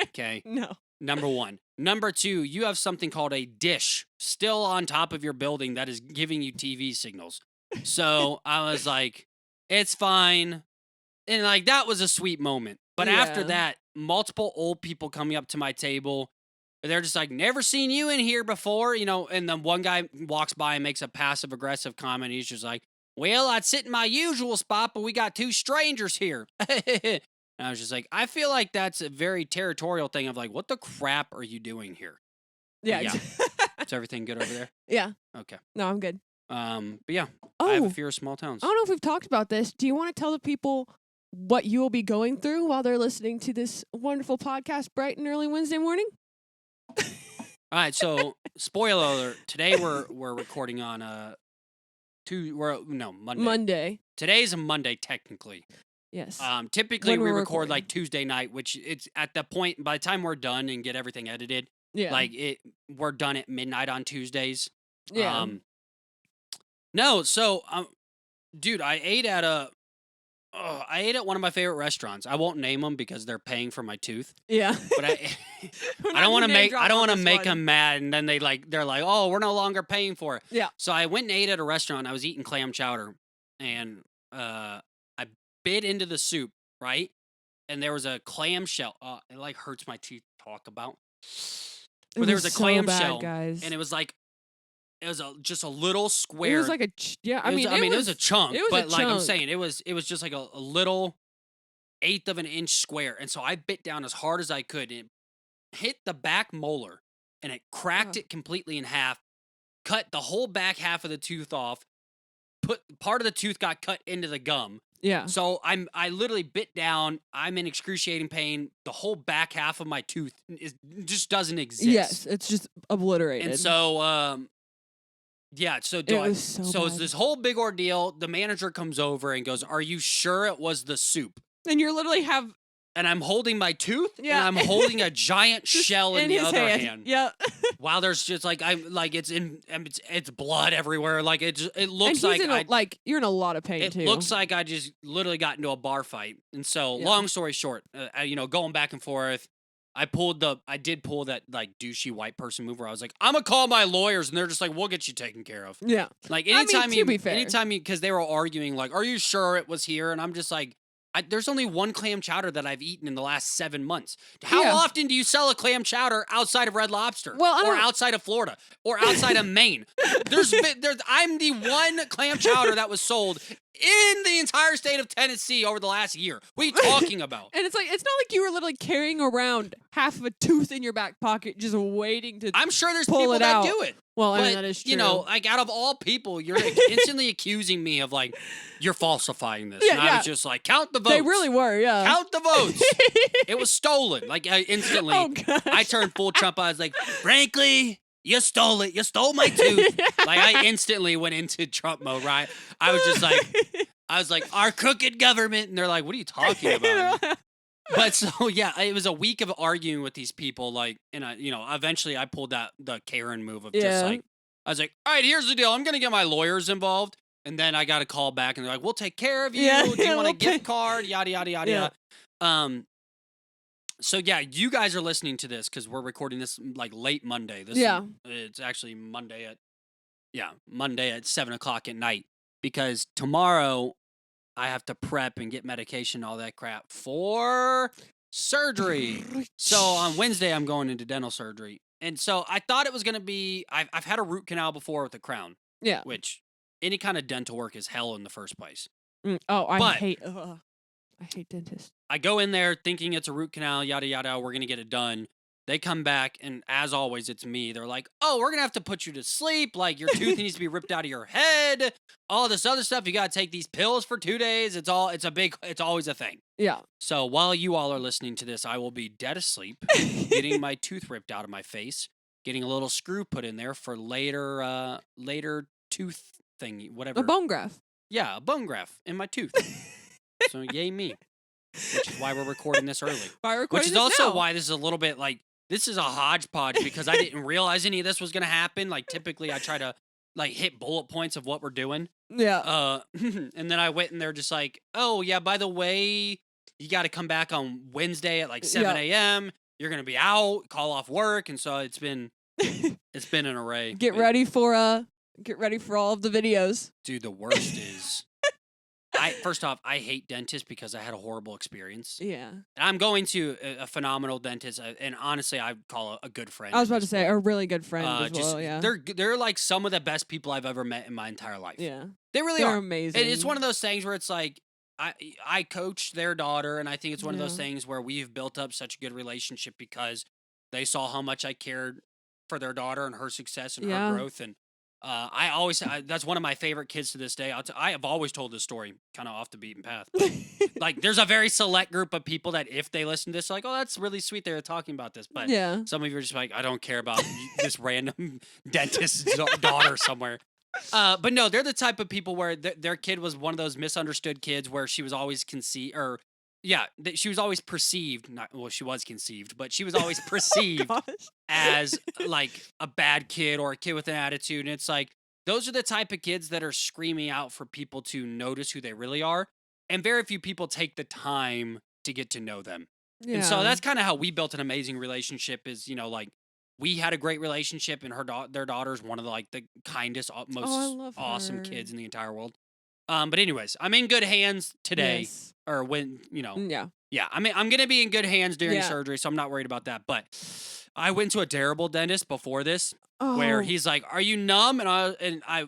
[SPEAKER 3] Okay.
[SPEAKER 6] No.
[SPEAKER 3] Number one. Number two, you have something called a dish still on top of your building that is giving you TV signals. So I was like, it's fine. And like, that was a sweet moment. But after that, multiple old people coming up to my table, they're just like, "Never seen you in here before," and then one guy walks by and makes a passive aggressive comment. He's just like, "Well, I'd sit in my usual spot, but we got two strangers here." And I was just like, I feel like that's a very territorial thing of like, what the crap are you doing here?
[SPEAKER 6] Yeah.
[SPEAKER 3] Is everything good over there?
[SPEAKER 6] Yeah.
[SPEAKER 3] Okay.
[SPEAKER 6] No, I'm good.
[SPEAKER 3] But yeah, I have a fear of small towns.
[SPEAKER 6] I don't know if we've talked about this. Do you want to tell the people what you will be going through while they're listening to this wonderful podcast bright and early Wednesday morning?
[SPEAKER 3] All right. So, spoiler alert. Today we're recording on Monday.
[SPEAKER 6] Monday.
[SPEAKER 3] Today's a Monday technically.
[SPEAKER 6] Yes.
[SPEAKER 3] Typically
[SPEAKER 6] When
[SPEAKER 3] we
[SPEAKER 6] we're
[SPEAKER 3] record
[SPEAKER 6] recording.
[SPEAKER 3] like Tuesday night, which it's at the point by the time we're done and get everything edited,
[SPEAKER 6] Yeah.
[SPEAKER 3] Like we're done at midnight on Tuesdays.
[SPEAKER 6] Yeah.
[SPEAKER 3] No, so dude, I ate at one of my favorite restaurants. I won't name them because they're paying for my tooth.
[SPEAKER 6] Yeah.
[SPEAKER 3] But I don't want to make them mad, and then they're like, oh, we're no longer paying for it.
[SPEAKER 6] Yeah.
[SPEAKER 3] So I went and ate at a restaurant. And I was eating clam chowder, and I bit into the soup, right? And there was a clam shell. It like hurts my teeth to talk about. But there was a clam shell,
[SPEAKER 6] guys.
[SPEAKER 3] and it was like. It was just a little square.
[SPEAKER 6] It was like a
[SPEAKER 3] it was a chunk, but like I'm
[SPEAKER 6] chunk.
[SPEAKER 3] saying, it was just like a little 1/8 of an inch square. And so I bit down as hard as I could, and it hit the back molar, and it cracked it completely in half, cut the whole back half of the tooth off. Part of the tooth got cut into the gum.
[SPEAKER 6] Yeah.
[SPEAKER 3] So I literally bit down. I'm in excruciating pain. The whole back half of my tooth just doesn't exist.
[SPEAKER 6] Yes, it's just obliterated.
[SPEAKER 3] And so yeah, so it's this whole big ordeal. The manager comes over and goes, "Are you sure it was the soup?"
[SPEAKER 6] And you literally have,
[SPEAKER 3] and I'm holding my tooth,
[SPEAKER 6] yeah,
[SPEAKER 3] and I'm holding a giant shell in the other hand.
[SPEAKER 6] Yeah.
[SPEAKER 3] While there's just like it's blood everywhere. Like it looks
[SPEAKER 6] like you're in a lot of pain too.
[SPEAKER 3] It looks like I just literally got into a bar fight. And so, long story short, going back and forth. I did pull that like douchey white person move where I was like, I'm gonna call my lawyers, and they're just like, we'll get you taken care of.
[SPEAKER 6] Yeah.
[SPEAKER 3] Like
[SPEAKER 6] anytime
[SPEAKER 3] because they were arguing like, are you sure it was here? And I'm just like, there's only one clam chowder that I've eaten in the last 7 months. How often do you sell a clam chowder outside of Red Lobster? Or outside of Florida? Or outside of Maine? I'm the one clam chowder that was sold in the entire state of Tennessee over the last year. What are you talking about?
[SPEAKER 6] And it's not like you were literally carrying around half of a tooth in your back pocket just waiting to
[SPEAKER 3] I'm sure there's
[SPEAKER 6] pull
[SPEAKER 3] people
[SPEAKER 6] it
[SPEAKER 3] that
[SPEAKER 6] out.
[SPEAKER 3] do it.
[SPEAKER 6] Well,
[SPEAKER 3] but,
[SPEAKER 6] that is true.
[SPEAKER 3] Like out of all people, you're instantly accusing me of like, you're falsifying this.
[SPEAKER 6] Yeah,
[SPEAKER 3] and I was just like, count the votes.
[SPEAKER 6] They really were, yeah.
[SPEAKER 3] Count the votes. It was stolen. Like instantly, I turned full Trump. I was like, frankly, you stole it. You stole my tooth. Like I instantly went into Trump mode, right? I was like, our crooked government. And they're like, what are you talking about? But so, yeah, it was a week of arguing with these people. Like, and eventually I pulled the Karen move of just like, I was like, all right, here's the deal. I'm going to get my lawyers involved. And then I got a call back and they're like, we'll take care of you. Do you want a gift card? Yada, yada, yada, yada. So yeah, you guys are listening to this because we're recording this like late Monday. It's actually Monday at 7:00 at night because tomorrow I have to prep and get medication, all that crap for surgery. So on Wednesday I'm going into dental surgery, and so I thought it was gonna be. I've had a root canal before with a crown.
[SPEAKER 6] Yeah,
[SPEAKER 3] which any kind of dental work is hell in the first place.
[SPEAKER 6] I hate dentists.
[SPEAKER 3] I go in there thinking it's a root canal, yada, yada, we're going to get it done. They come back, and as always, it's me. They're like, oh, we're going to have to put you to sleep. Like, your tooth needs to be ripped out of your head. All this other stuff. You got to take these pills for 2 days. It's always a thing.
[SPEAKER 6] Yeah.
[SPEAKER 3] So while you all are listening to this, I will be dead asleep, getting my tooth ripped out of my face, getting a little screw put in there for later tooth thingy, whatever.
[SPEAKER 6] A bone graft.
[SPEAKER 3] Yeah, a bone graft in my tooth. So yay me. Which is why we're recording this early. Which is also why this is a little bit like, this is a hodgepodge because I didn't realize any of this was going to happen. Like typically I try to like hit bullet points of what we're doing.
[SPEAKER 6] Yeah.
[SPEAKER 3] And then I went and they're just like, oh yeah, by the way, you got to come back on Wednesday at like 7 a.m. You're going to be out, call off work. And so it's been an array.
[SPEAKER 6] Get ready for all of the videos.
[SPEAKER 3] Dude, the worst is first off, I hate dentists because I had a horrible experience.
[SPEAKER 6] Yeah.
[SPEAKER 3] I'm going to a phenomenal dentist, and honestly, I call a good friend.
[SPEAKER 6] I was about to say, a really good friend as well, yeah.
[SPEAKER 3] They're like some of the best people I've ever met in my entire life.
[SPEAKER 6] Yeah.
[SPEAKER 3] They really are.
[SPEAKER 6] They're amazing.
[SPEAKER 3] And it's one of those things where it's like, I coach their daughter, and I think it's one of those things where we've built up such a good relationship because they saw how much I cared for their daughter and her success and her growth, and that's one of my favorite kids to this day. I have always told this story kind of off the beaten path. But like, there's a very select group of people that if they listen to this, like, oh, that's really sweet. They're talking about this. But some of you are just like, I don't care about this random dentist's daughter somewhere. But no, they're the type of people where their kid was one of those misunderstood kids where she was always Yeah, she was always perceived. She was conceived, but she was always perceived as like a bad kid or a kid with an attitude. And it's like those are the type of kids that are screaming out for people to notice who they really are, and very few people take the time to get to know them.
[SPEAKER 6] Yeah.
[SPEAKER 3] And so that's kind of how we built an amazing relationship. Is like we had a great relationship, and their daughter's one of the kindest, most awesome
[SPEAKER 6] her.
[SPEAKER 3] kids in the entire world. But anyways, I'm in good hands today.
[SPEAKER 6] Yes.
[SPEAKER 3] Or when,
[SPEAKER 6] Yeah.
[SPEAKER 3] Yeah, I mean, I'm going to be in good hands during
[SPEAKER 6] Yeah.
[SPEAKER 3] surgery, so I'm not worried about that. But I went to a terrible dentist before this where
[SPEAKER 6] Oh.
[SPEAKER 3] he's like, "Are you numb?" And I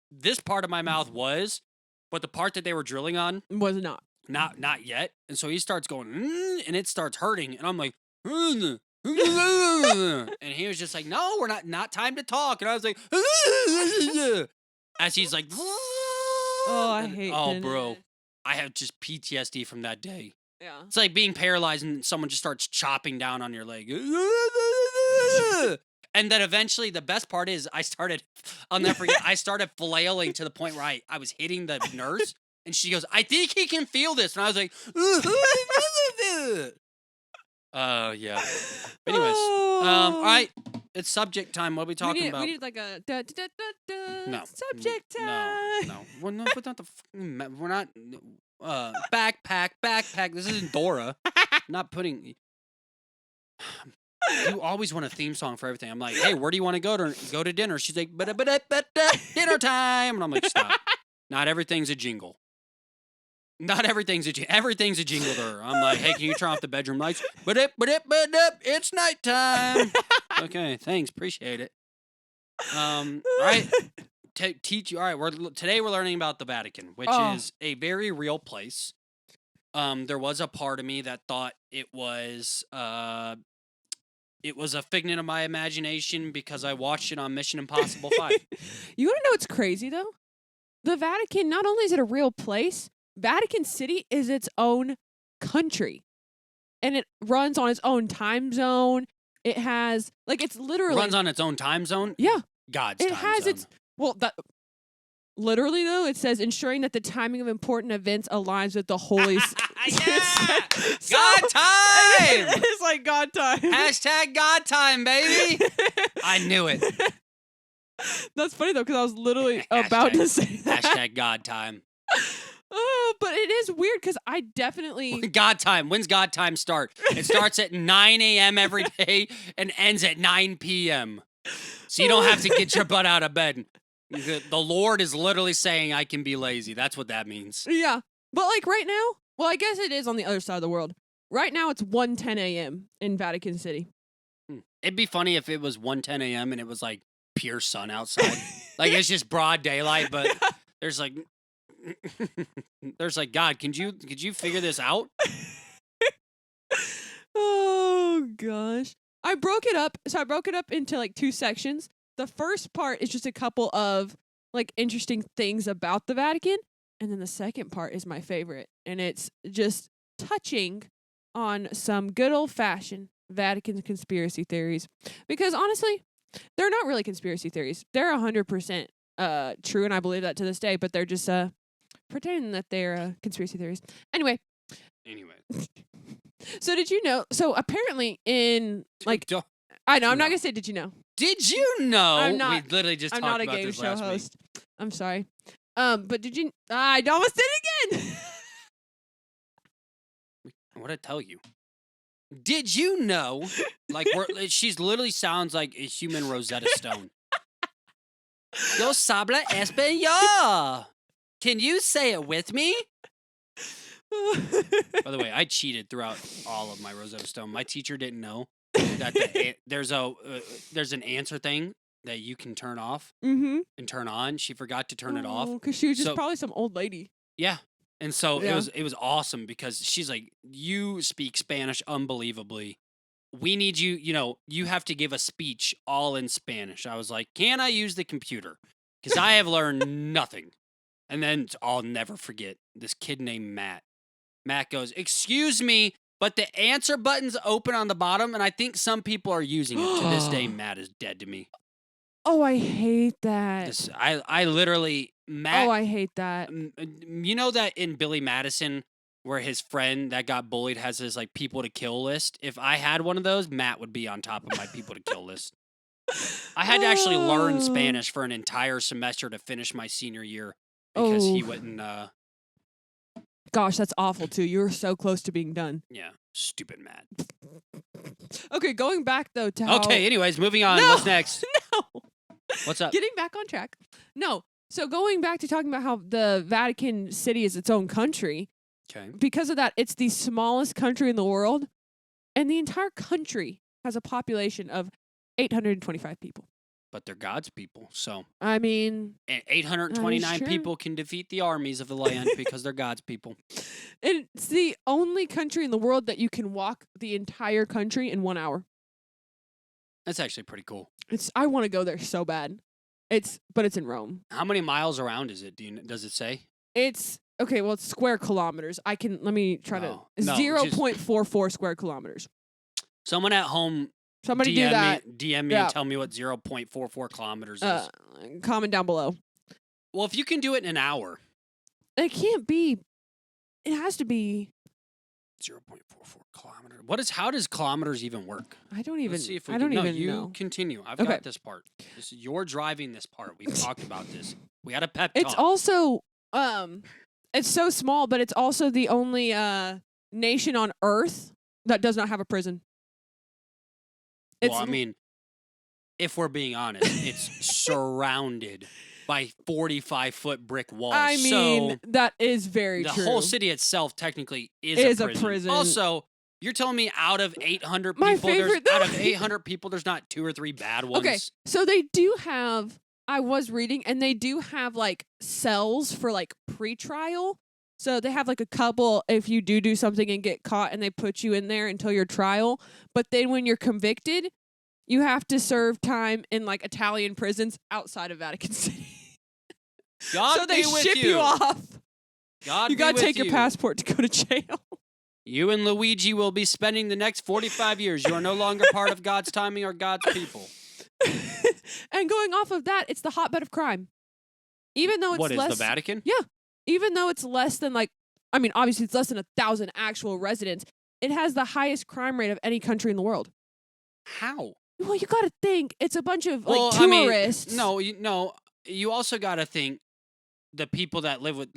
[SPEAKER 3] this part of my mouth was, but the part that they were drilling on,
[SPEAKER 6] Was not.
[SPEAKER 3] not yet. And so he starts going, and it starts hurting. And I'm like, and he was just like, "No, we're not time to talk." And I was like, as he's like,
[SPEAKER 6] Oh, I hate
[SPEAKER 3] Oh,
[SPEAKER 6] dentists.
[SPEAKER 3] bro. I have just PTSD from that day.
[SPEAKER 6] Yeah.
[SPEAKER 3] It's like being paralyzed and someone just starts chopping down on your leg. And then eventually, the best part is I'll never forget, I started flailing to the point where I was hitting the nurse. And she goes, "I think he can feel this." And I was like, yeah. But anyways, all right. It's subject time. What are we talking about?
[SPEAKER 6] We need like a
[SPEAKER 3] No.
[SPEAKER 6] subject time.
[SPEAKER 3] No. We're not we're not backpack. This isn't Dora. Not putting. You always want a theme song for everything. I'm like, "Hey, where do you want to go to dinner?" She's like, "Dinner time." And I'm like, "Stop. Not everything's a jingle. Not everything's a jingle to her." I'm like, "Hey, can you turn off the bedroom lights?" It's nighttime. Okay, thanks, appreciate it. All right, teach you. All right, today we're learning about the Vatican, which is a very real place. There was a part of me that thought it was a figment of my imagination because I watched it on Mission Impossible 5.
[SPEAKER 6] You want to know what's crazy though? The Vatican, not only is it a real place, Vatican City is its own country. And it runs on its own time zone. It has, it's literally...
[SPEAKER 3] Runs on its own time zone?
[SPEAKER 6] Yeah.
[SPEAKER 3] God's
[SPEAKER 6] it
[SPEAKER 3] time
[SPEAKER 6] has
[SPEAKER 3] zone.
[SPEAKER 6] its... Well, literally, though, it says ensuring that the timing of important events aligns with the Holy...
[SPEAKER 3] Yeah! God time!
[SPEAKER 6] It's like God time.
[SPEAKER 3] Hashtag God time, baby! I knew it.
[SPEAKER 6] That's funny, though, because I was literally about to say that.
[SPEAKER 3] Hashtag God time.
[SPEAKER 6] Oh, but it is weird because I definitely...
[SPEAKER 3] God time. When's God time start? It starts at 9 a.m. every day and ends at 9 p.m. So you don't have to get your butt out of bed. The Lord is literally saying I can be lazy. That's what that means.
[SPEAKER 6] Yeah. But right now, well, I guess it is on the other side of the world. Right now, it's 1:10 a.m. in Vatican City.
[SPEAKER 3] It'd be funny if it was 1:10 a.m. and it was pure sun outside. It's just broad daylight, but there's God, could you figure this out?
[SPEAKER 6] Oh gosh. I broke it up into 2 sections. The first part is just a couple of interesting things about the Vatican, and then the second part is my favorite, and it's just touching on some good old-fashioned Vatican conspiracy theories. Because honestly, they're not really conspiracy theories. They're 100% true, and I believe that to this day, but they're just pretending that they're conspiracy theories. Anyway. So did you know? So apparently in I know I'm not gonna say did you know?
[SPEAKER 3] Did you know?
[SPEAKER 6] I'm not.
[SPEAKER 3] We literally just
[SPEAKER 6] I'm
[SPEAKER 3] talked
[SPEAKER 6] not a
[SPEAKER 3] about
[SPEAKER 6] game
[SPEAKER 3] this
[SPEAKER 6] show
[SPEAKER 3] last
[SPEAKER 6] host.
[SPEAKER 3] week.
[SPEAKER 6] I'm sorry. But did you? I almost did it again.
[SPEAKER 3] What'd I tell you? Did you know? She's literally sounds like a human Rosetta Stone. Yo sabla español. Can you say it with me? By the way, I cheated throughout all of my Rosetta Stone. My teacher didn't know that there's an answer thing that you can turn off and turn on. She forgot to turn it off
[SPEAKER 6] because she was just probably some old lady.
[SPEAKER 3] Yeah, and so it was awesome because she's like, "You speak Spanish unbelievably. We need you. You have to give a speech all in Spanish." I was like, "Can I use the computer? Because I have learned nothing." And then I'll never forget this kid named Matt. Matt goes, "Excuse me, but the answer button's open on the bottom, and I think some people are using it." To this day, Matt is dead to me.
[SPEAKER 6] Oh, I hate that.
[SPEAKER 3] I literally, Matt.
[SPEAKER 6] Oh, I hate that.
[SPEAKER 3] You know that in Billy Madison, where his friend that got bullied has his like people to kill list. If I had one of those, Matt would be on top of my people to kill list. I had to actually learn Spanish for an entire semester to finish my senior year because he wouldn't.
[SPEAKER 6] Gosh, that's awful too. You were so close to being done.
[SPEAKER 3] Yeah, stupid Matt.
[SPEAKER 6] Okay, going back though to how...
[SPEAKER 3] Okay, anyways, moving on.
[SPEAKER 6] No,
[SPEAKER 3] What's next?
[SPEAKER 6] No.
[SPEAKER 3] What's up?
[SPEAKER 6] Getting back on track. No. So going back to talking about how the Vatican City is its own country.
[SPEAKER 3] Okay.
[SPEAKER 6] Because of that, it's the smallest country in the world, and the entire country has a population of 825 people.
[SPEAKER 3] But they're God's people, so.
[SPEAKER 6] I mean...
[SPEAKER 3] And 829
[SPEAKER 6] true.
[SPEAKER 3] people can defeat the armies of the land because they're God's people.
[SPEAKER 6] And it's the only country in the world that you can walk the entire country in 1 hour.
[SPEAKER 3] That's actually pretty cool.
[SPEAKER 6] I want to go there so bad. But it's in Rome.
[SPEAKER 3] How many miles around is it? Does it say?
[SPEAKER 6] It's okay. Well, it's square kilometers. Let me try to.
[SPEAKER 3] No,
[SPEAKER 6] 0.44 square kilometers.
[SPEAKER 3] Someone at home.
[SPEAKER 6] Somebody do that.
[SPEAKER 3] DM me and tell me what 0.44 kilometers is.
[SPEAKER 6] Comment down below.
[SPEAKER 3] Well, if you can do it in an hour.
[SPEAKER 6] It can't be. It has to be
[SPEAKER 3] 0.44 kilometers. How does kilometers even work?
[SPEAKER 6] I don't even.
[SPEAKER 3] Let's see if we
[SPEAKER 6] I don't even
[SPEAKER 3] you
[SPEAKER 6] know.
[SPEAKER 3] Continue. I've
[SPEAKER 6] Okay.
[SPEAKER 3] got this part. You're driving this part. We've talked about this. We had a pep talk.
[SPEAKER 6] It's also it's so small, but it's also the only nation on Earth that does not have a prison.
[SPEAKER 3] Well, I mean, if we're being honest, it's surrounded by 45-foot brick walls.
[SPEAKER 6] I mean,
[SPEAKER 3] so
[SPEAKER 6] that is very true.
[SPEAKER 3] The whole city itself technically is a prison. Also, you're telling me out of 800
[SPEAKER 6] My
[SPEAKER 3] people,
[SPEAKER 6] favorite-
[SPEAKER 3] out of 800 people, there's not 2 or 3 bad ones.
[SPEAKER 6] Okay, so they do have. I was reading, and they do have like cells for like pre-trial. So they have like a couple if you do something and get caught, and they put you in there until your trial. But then when you're convicted, you have to serve time in like Italian prisons outside of Vatican City.
[SPEAKER 3] God
[SPEAKER 6] so they
[SPEAKER 3] be with
[SPEAKER 6] ship you off.
[SPEAKER 3] God
[SPEAKER 6] you
[SPEAKER 3] got
[SPEAKER 6] gotta take a passport to go to jail.
[SPEAKER 3] You and Luigi will be spending the next 45 years. You are no longer part of God's timing or God's people.
[SPEAKER 6] And going off of that, it's the hotbed of crime. Even though it's
[SPEAKER 3] What is
[SPEAKER 6] less,
[SPEAKER 3] the Vatican?
[SPEAKER 6] Yeah. Even though it's less than obviously it's less than 1,000 actual residents, it has the highest crime rate of any country in the world.
[SPEAKER 3] How?
[SPEAKER 6] Well, you gotta think it's a bunch of tourists.
[SPEAKER 3] You also gotta think the people that live with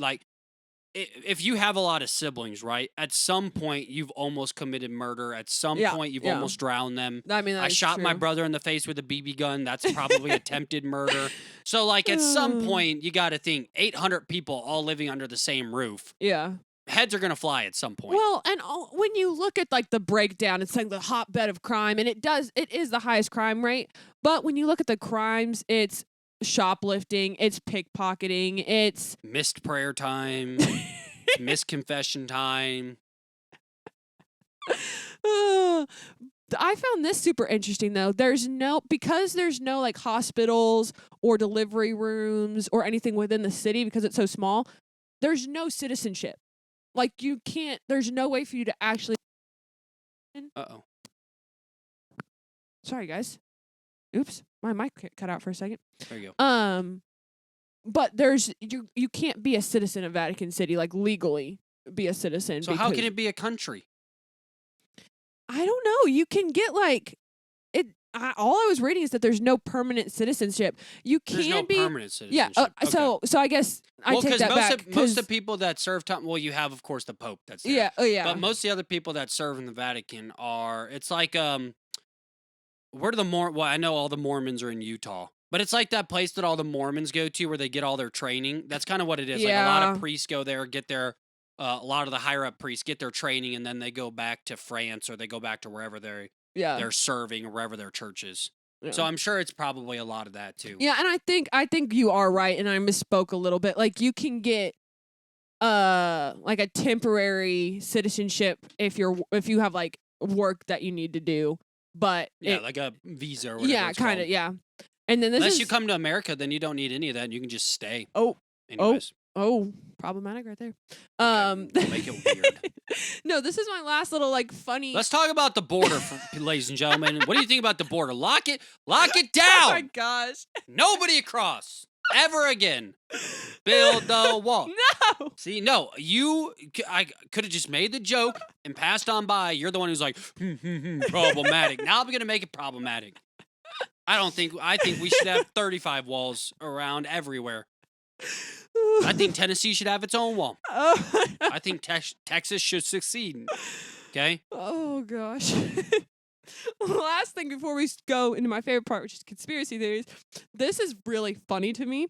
[SPEAKER 3] if you have a lot of siblings, right? At some point, you've almost committed murder. At some point, you've almost drowned them.
[SPEAKER 6] I mean,
[SPEAKER 3] I shot my brother in the face with a BB gun. That's probably attempted murder. So, at some point, you got to think 800 people all living under the same roof.
[SPEAKER 6] Yeah.
[SPEAKER 3] Heads are going to fly at some point.
[SPEAKER 6] Well, and when you look at the breakdown, it's like the hotbed of crime, and it is the highest crime rate. But when you look at the crimes, it's shoplifting, it's pickpocketing, it's
[SPEAKER 3] missed prayer time, it's missed confession time.
[SPEAKER 6] I found this super interesting though. Because there's no hospitals or delivery rooms or anything within the city because it's so small, there's no citizenship. There's no way for you to actually.
[SPEAKER 3] Uh-oh.
[SPEAKER 6] Sorry, guys. Oops, my mic cut out for a second.
[SPEAKER 3] There you go.
[SPEAKER 6] But you can't be a citizen of Vatican City, legally be a citizen.
[SPEAKER 3] So how can it be a country?
[SPEAKER 6] I don't know. You can get it. All I was reading is that there's no permanent citizenship. You can
[SPEAKER 3] There's no
[SPEAKER 6] be
[SPEAKER 3] permanent citizenship.
[SPEAKER 6] Yeah.
[SPEAKER 3] Okay.
[SPEAKER 6] So I guess I take that back.
[SPEAKER 3] Most of the people that serve time. Well, you have of course the Pope. That's there.
[SPEAKER 6] Yeah. Oh yeah.
[SPEAKER 3] But most of the other people that serve in the Vatican are. It's where do Well, I know all the Mormons are in Utah. But it's like that place that all the Mormons go to where they get all their training. That's kind of what it is.
[SPEAKER 6] Yeah.
[SPEAKER 3] A lot of priests go there, get their, a lot of the higher up priests get their training, and then they go back to France or they go back to wherever they're serving or wwherever their church is.
[SPEAKER 6] Yeah.
[SPEAKER 3] So I'm sure it's probably a lot of that too.
[SPEAKER 6] Yeah, and I think you are right, and I misspoke a little bit. You can get a temporary citizenship if you have work that you need to do. But
[SPEAKER 3] like a visa or whatever.
[SPEAKER 6] Yeah, kind of, yeah. And then
[SPEAKER 3] unless you come to America, then you don't need any of that. You can just stay.
[SPEAKER 6] Anyways. Problematic right there.
[SPEAKER 3] Okay, make it weird.
[SPEAKER 6] No, this is my last little funny.
[SPEAKER 3] Let's talk about the border, ladies and gentlemen. What do you think about the border? Lock it down.
[SPEAKER 6] Oh my gosh.
[SPEAKER 3] Nobody across. ever again. Build the wall.
[SPEAKER 6] No.
[SPEAKER 3] See, no, I could have just made the joke and passed on by. You're the one who's like, problematic. Now I'm going to make it problematic. I think we should have 35 walls around everywhere. I think Tennessee should have its own wall.
[SPEAKER 6] Oh,
[SPEAKER 3] I think Texas should succeed. Okay?
[SPEAKER 6] oh gosh. Last thing before we go into my favorite part, which is conspiracy theories. This is really funny to me.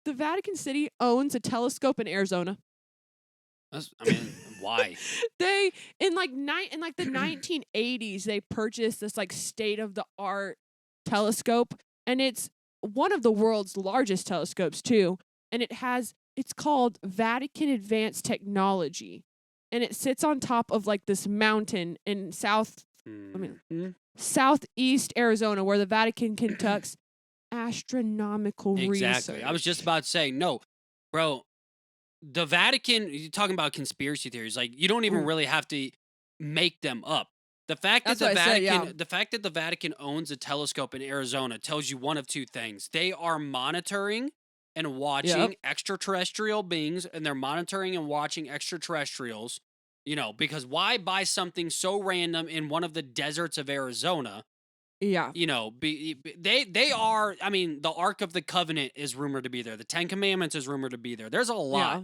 [SPEAKER 6] The Vatican City owns a telescope in Arizona.
[SPEAKER 3] Why?
[SPEAKER 6] They in the 1980s they purchased this like state of the art telescope, and it's one of the world's largest telescopes too, and it's called Vatican Advanced Technology, and it sits on top of like this mountain in southeast Arizona where the Vatican conducts astronomical
[SPEAKER 3] Exactly.
[SPEAKER 6] research.
[SPEAKER 3] I was just about to say, no, bro, the Vatican, you're talking about conspiracy theories, like you don't even really have to make them up. The fact that the fact that the Vatican owns a telescope in Arizona tells you one of two things. They are monitoring and watching extraterrestrial beings, and they're monitoring and watching extraterrestrials, because why buy something so random in one of the deserts of Arizona?
[SPEAKER 6] Yeah.
[SPEAKER 3] They are, the Ark of the Covenant is rumored to be there. The Ten Commandments is rumored to be there. There's a lot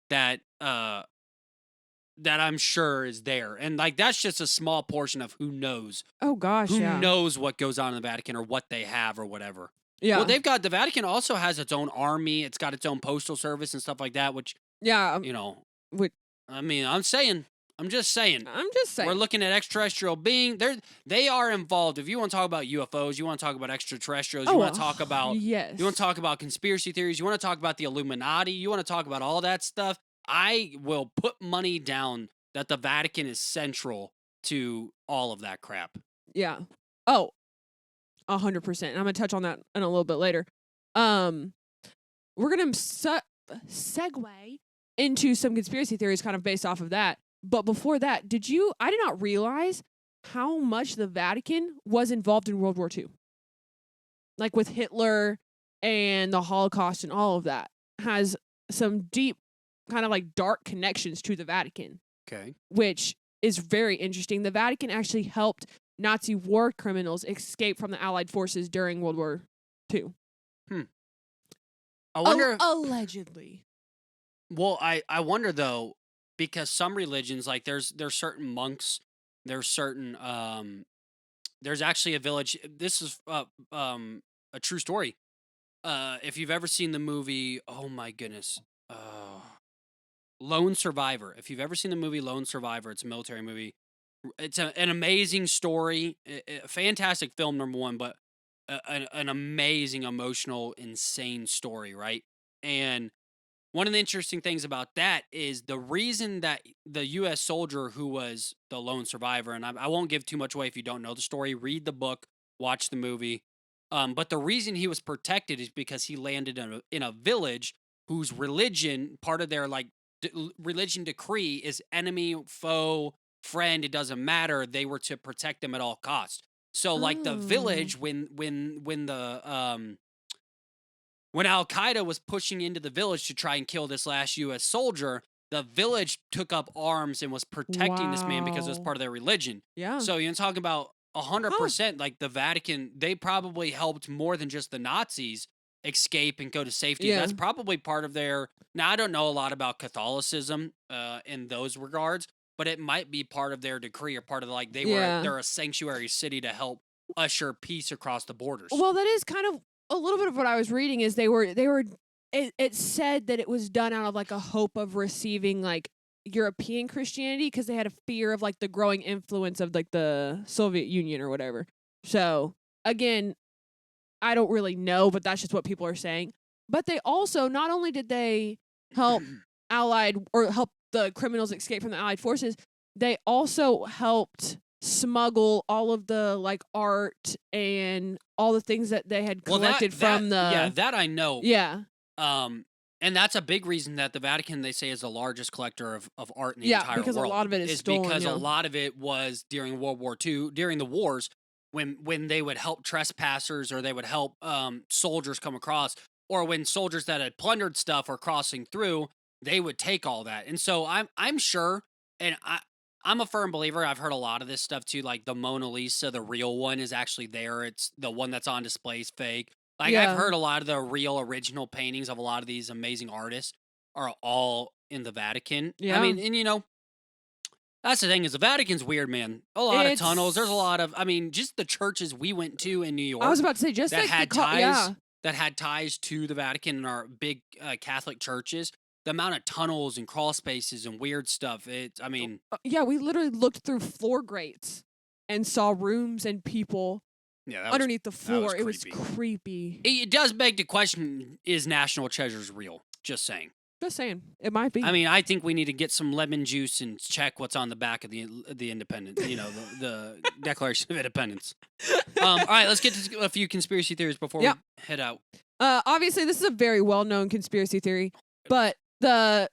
[SPEAKER 3] that I'm sure is there. And like that's just a small portion of who knows.
[SPEAKER 6] Oh gosh,
[SPEAKER 3] who knows what goes on in the Vatican or what they have or whatever.
[SPEAKER 6] Yeah.
[SPEAKER 3] Well, the Vatican also has its own army. It's got its own postal service and stuff like that, which I'm just saying. We're looking at extraterrestrial being. They are involved. If you want to talk about UFOs, you want to talk about extraterrestrials, you want to talk about you want to talk about conspiracy theories, you want to talk about the Illuminati, you want to talk about all that stuff. I will put money down that the Vatican is central to all of that crap.
[SPEAKER 6] Yeah. Oh, 100%. I'm gonna touch on that in a little bit later. We're gonna segue into some conspiracy theories, kind of based off of that. But before that, I did not realize how much the Vatican was involved in World War II. Like with Hitler and the Holocaust and all of that has some deep kind of like dark connections to the Vatican.
[SPEAKER 3] Okay.
[SPEAKER 6] Which is very interesting. The Vatican actually helped Nazi war criminals escape from the Allied forces during World War II.
[SPEAKER 3] I wonder...
[SPEAKER 6] Allegedly.
[SPEAKER 3] Well, I wonder though, because some religions, like there's certain monks, there's certain there's actually a village. This is a true story. If you've ever seen the movie, oh my goodness, Lone Survivor. If you've ever seen the movie Lone Survivor, it's a military movie. It's an amazing story, a fantastic film, number one, but an amazing, emotional, insane story, right? And one of the interesting things about that is the reason that the U.S. soldier who was the lone survivor, and I won't give too much away if you don't know the story, read the book, watch the movie, but the reason he was protected is because he landed in a village whose religion, part of their religion decree is enemy, foe, friend, it doesn't matter. They were to protect them at all costs. So like the village, when Al-Qaeda was pushing into the village to try and kill this last U.S. soldier, the village took up arms and was protecting this man because it was part of their religion.
[SPEAKER 6] Yeah.
[SPEAKER 3] So you're talking about 100%, like the Vatican, they probably helped more than just the Nazis escape and go to safety.
[SPEAKER 6] Yeah.
[SPEAKER 3] That's probably part of their... Now, I don't know a lot about Catholicism in those regards, but it might be part of their decree or part of they're a sanctuary city to help usher peace across the borders.
[SPEAKER 6] Well, that is kind of a little bit of what I was reading is it said that it was done out of like a hope of receiving like European Christianity because they had a fear of like the growing influence of like the Soviet Union or whatever. So again, I don't really know, but that's just what people are saying. But they also, not only did they help help the criminals escape from the Allied forces, they also helped smuggle all of the like art and all the things that they had collected
[SPEAKER 3] that I know.
[SPEAKER 6] Yeah.
[SPEAKER 3] And that's a big reason that the Vatican, they say, is the largest collector of art in the entire world.
[SPEAKER 6] Yeah, because a lot of it is stolen.
[SPEAKER 3] Because a lot of it was during World War II, during the wars, when they would help trespassers or they would help soldiers come across, or when soldiers that had plundered stuff were crossing through, they would take all that. And so I'm sure, and I'm a firm believer. I've heard a lot of this stuff too, like the Mona Lisa, the real one is actually there. It's the one that's on display is fake. Like
[SPEAKER 6] Yeah.
[SPEAKER 3] I've heard a lot of the real original paintings of a lot of these amazing artists are all in the Vatican.
[SPEAKER 6] Yeah.
[SPEAKER 3] I mean, and you know, that's the thing is the Vatican's weird, man. A lot of tunnels. There's a lot of, I mean, just the churches we went to in New York.
[SPEAKER 6] I was about to say just
[SPEAKER 3] that
[SPEAKER 6] like
[SPEAKER 3] had
[SPEAKER 6] the
[SPEAKER 3] ties that had ties to the Vatican and our big Catholic churches. The amount of tunnels and crawl spaces and weird stuff. I mean,
[SPEAKER 6] yeah, we literally looked through floor grates and saw rooms and people
[SPEAKER 3] yeah, that
[SPEAKER 6] underneath the
[SPEAKER 3] was
[SPEAKER 6] floor. It was
[SPEAKER 3] creepy.
[SPEAKER 6] creepy.
[SPEAKER 3] It does beg the question: is National Treasures real? Just saying.
[SPEAKER 6] Just saying, it might be.
[SPEAKER 3] I mean, I think we need to get some lemon juice and check what's on the back of the Independence. You know, the Declaration of Independence. All right, let's get to a few conspiracy theories before we head out.
[SPEAKER 6] Obviously, this is a very well-known conspiracy theory, but I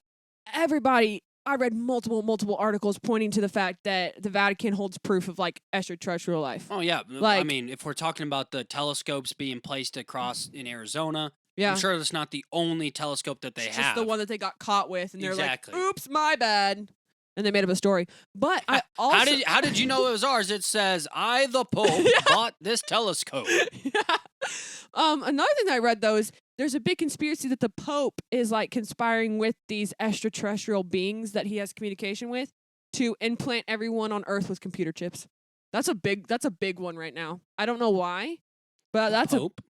[SPEAKER 6] read multiple articles pointing to the fact that the Vatican holds proof of like extraterrestrial life.
[SPEAKER 3] Oh yeah, I
[SPEAKER 6] Like-
[SPEAKER 3] mean, if we're talking about the telescopes being placed across in Arizona,
[SPEAKER 6] Yeah,
[SPEAKER 3] I'm sure that's not the only telescope that they
[SPEAKER 6] it's
[SPEAKER 3] have.
[SPEAKER 6] just the one that they got caught with, and they're
[SPEAKER 3] Exactly.
[SPEAKER 6] like, "Oops, my bad," and they made up a story. But I also
[SPEAKER 3] How did you know it was ours? It says, "I, the Pope, bought this telescope."
[SPEAKER 6] Another thing that I read though is there's a big conspiracy that the Pope is like conspiring with these extraterrestrial beings that he has communication with to implant everyone on Earth with computer chips. That's a big one right now. I don't know why, but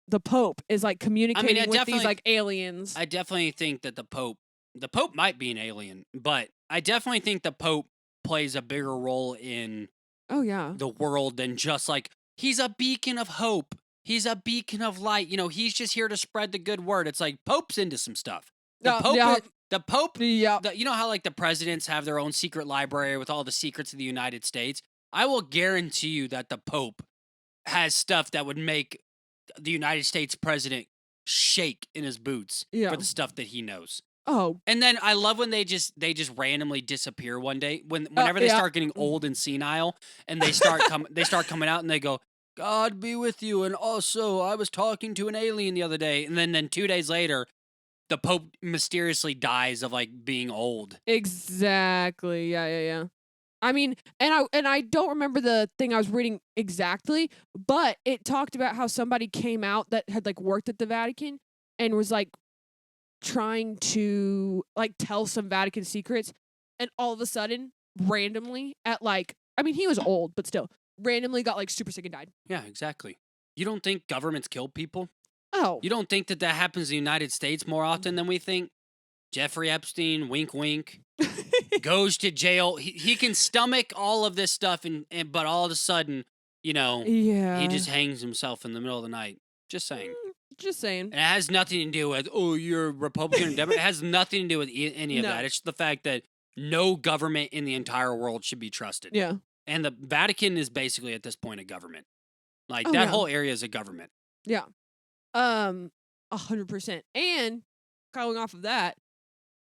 [SPEAKER 6] the Pope is like communicating with these
[SPEAKER 3] definitely-
[SPEAKER 6] like aliens.
[SPEAKER 3] I definitely think that the Pope might be an alien, but I definitely think the Pope plays a bigger role in
[SPEAKER 6] Oh yeah.
[SPEAKER 3] the world than just like he's a beacon of hope. He's a beacon of light. You know, he's just here to spread the good word. It's like Pope's into some stuff. The Pope,
[SPEAKER 6] yeah.
[SPEAKER 3] the Pope.
[SPEAKER 6] Yeah.
[SPEAKER 3] You know how like the presidents have their own secret library with all the secrets of the United States. I will guarantee you that the Pope has stuff that would make the United States president shake in his boots for the stuff that he knows.
[SPEAKER 6] Oh.
[SPEAKER 3] And then I love when they just randomly disappear one day whenever they start getting old and senile and they start coming out and they go, "God be with you, and also I was talking to an alien the other day," and then 2 days later, the Pope mysteriously dies of like being old.
[SPEAKER 6] Exactly. Yeah. I mean, and I don't remember the thing I was reading exactly, but it talked about how somebody came out that had like worked at the Vatican and was like trying to like tell some Vatican secrets, and all of a sudden, randomly at like, I mean, he was old, but still, randomly got like super sick and died.
[SPEAKER 3] Yeah, exactly. You don't think governments kill people?
[SPEAKER 6] Oh.
[SPEAKER 3] You don't think that happens in the United States more often than we think? Jeffrey Epstein, wink, wink, goes to jail. He can stomach all of this stuff, but all of a sudden, you know,
[SPEAKER 6] Yeah.
[SPEAKER 3] he just hangs himself in the middle of the night. Just saying.
[SPEAKER 6] Just saying.
[SPEAKER 3] And it has nothing to do with, oh, you're Republican or Democrat. It has nothing to do with any of
[SPEAKER 6] No.
[SPEAKER 3] that. It's the fact that no government in the entire world should be trusted.
[SPEAKER 6] Yeah.
[SPEAKER 3] And the Vatican is basically at this point a government. Like
[SPEAKER 6] Oh,
[SPEAKER 3] that
[SPEAKER 6] yeah.
[SPEAKER 3] whole area is a government.
[SPEAKER 6] Yeah. 100%. And going off of that,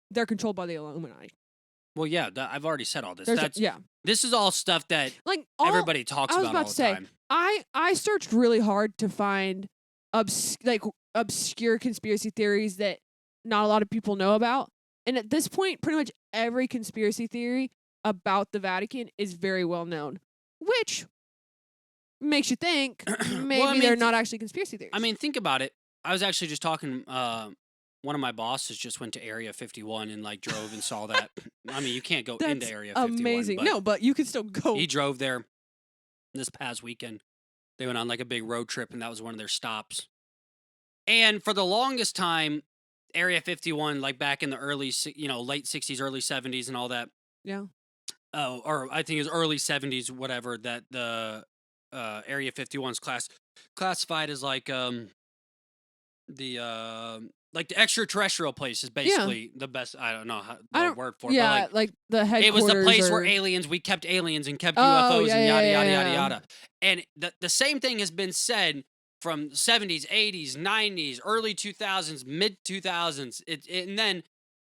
[SPEAKER 6] they're controlled by the Illuminati.
[SPEAKER 3] Well, yeah, I've already said all this. This is all stuff that
[SPEAKER 6] Like
[SPEAKER 3] everybody talks
[SPEAKER 6] I was
[SPEAKER 3] about all
[SPEAKER 6] to
[SPEAKER 3] the
[SPEAKER 6] say,
[SPEAKER 3] time.
[SPEAKER 6] I searched really hard to find obscure conspiracy theories that not a lot of people know about. And at this point, pretty much every conspiracy theory about the Vatican is very well known, which makes you think maybe they're not actually conspiracy theories.
[SPEAKER 3] I mean, think about it. I was actually just talking. One of my bosses just went to Area 51 and like drove and saw that. I mean, you can't go
[SPEAKER 6] that's
[SPEAKER 3] into Area 51.
[SPEAKER 6] amazing.
[SPEAKER 3] But
[SPEAKER 6] No, but you could still go.
[SPEAKER 3] he drove there this past weekend. They went on like a big road trip, and that was one of their stops. And for the longest time, Area 51, like back in the late 60s, early 70s, and all that.
[SPEAKER 6] Yeah.
[SPEAKER 3] Or I think it was early 70s, whatever. That the Area 51's classified as like the extraterrestrial place is basically the best. I don't know the word for it.
[SPEAKER 6] Yeah,
[SPEAKER 3] but
[SPEAKER 6] like the headquarters.
[SPEAKER 3] it was the place where
[SPEAKER 6] or-
[SPEAKER 3] we kept aliens and kept
[SPEAKER 6] Oh,
[SPEAKER 3] UFOs
[SPEAKER 6] yeah,
[SPEAKER 3] and yada,
[SPEAKER 6] yeah,
[SPEAKER 3] yada,
[SPEAKER 6] yeah,
[SPEAKER 3] yada,
[SPEAKER 6] yeah.
[SPEAKER 3] yada. And the same thing has been said from 70s, 80s, 90s, early 2000s, mid 2000s. And then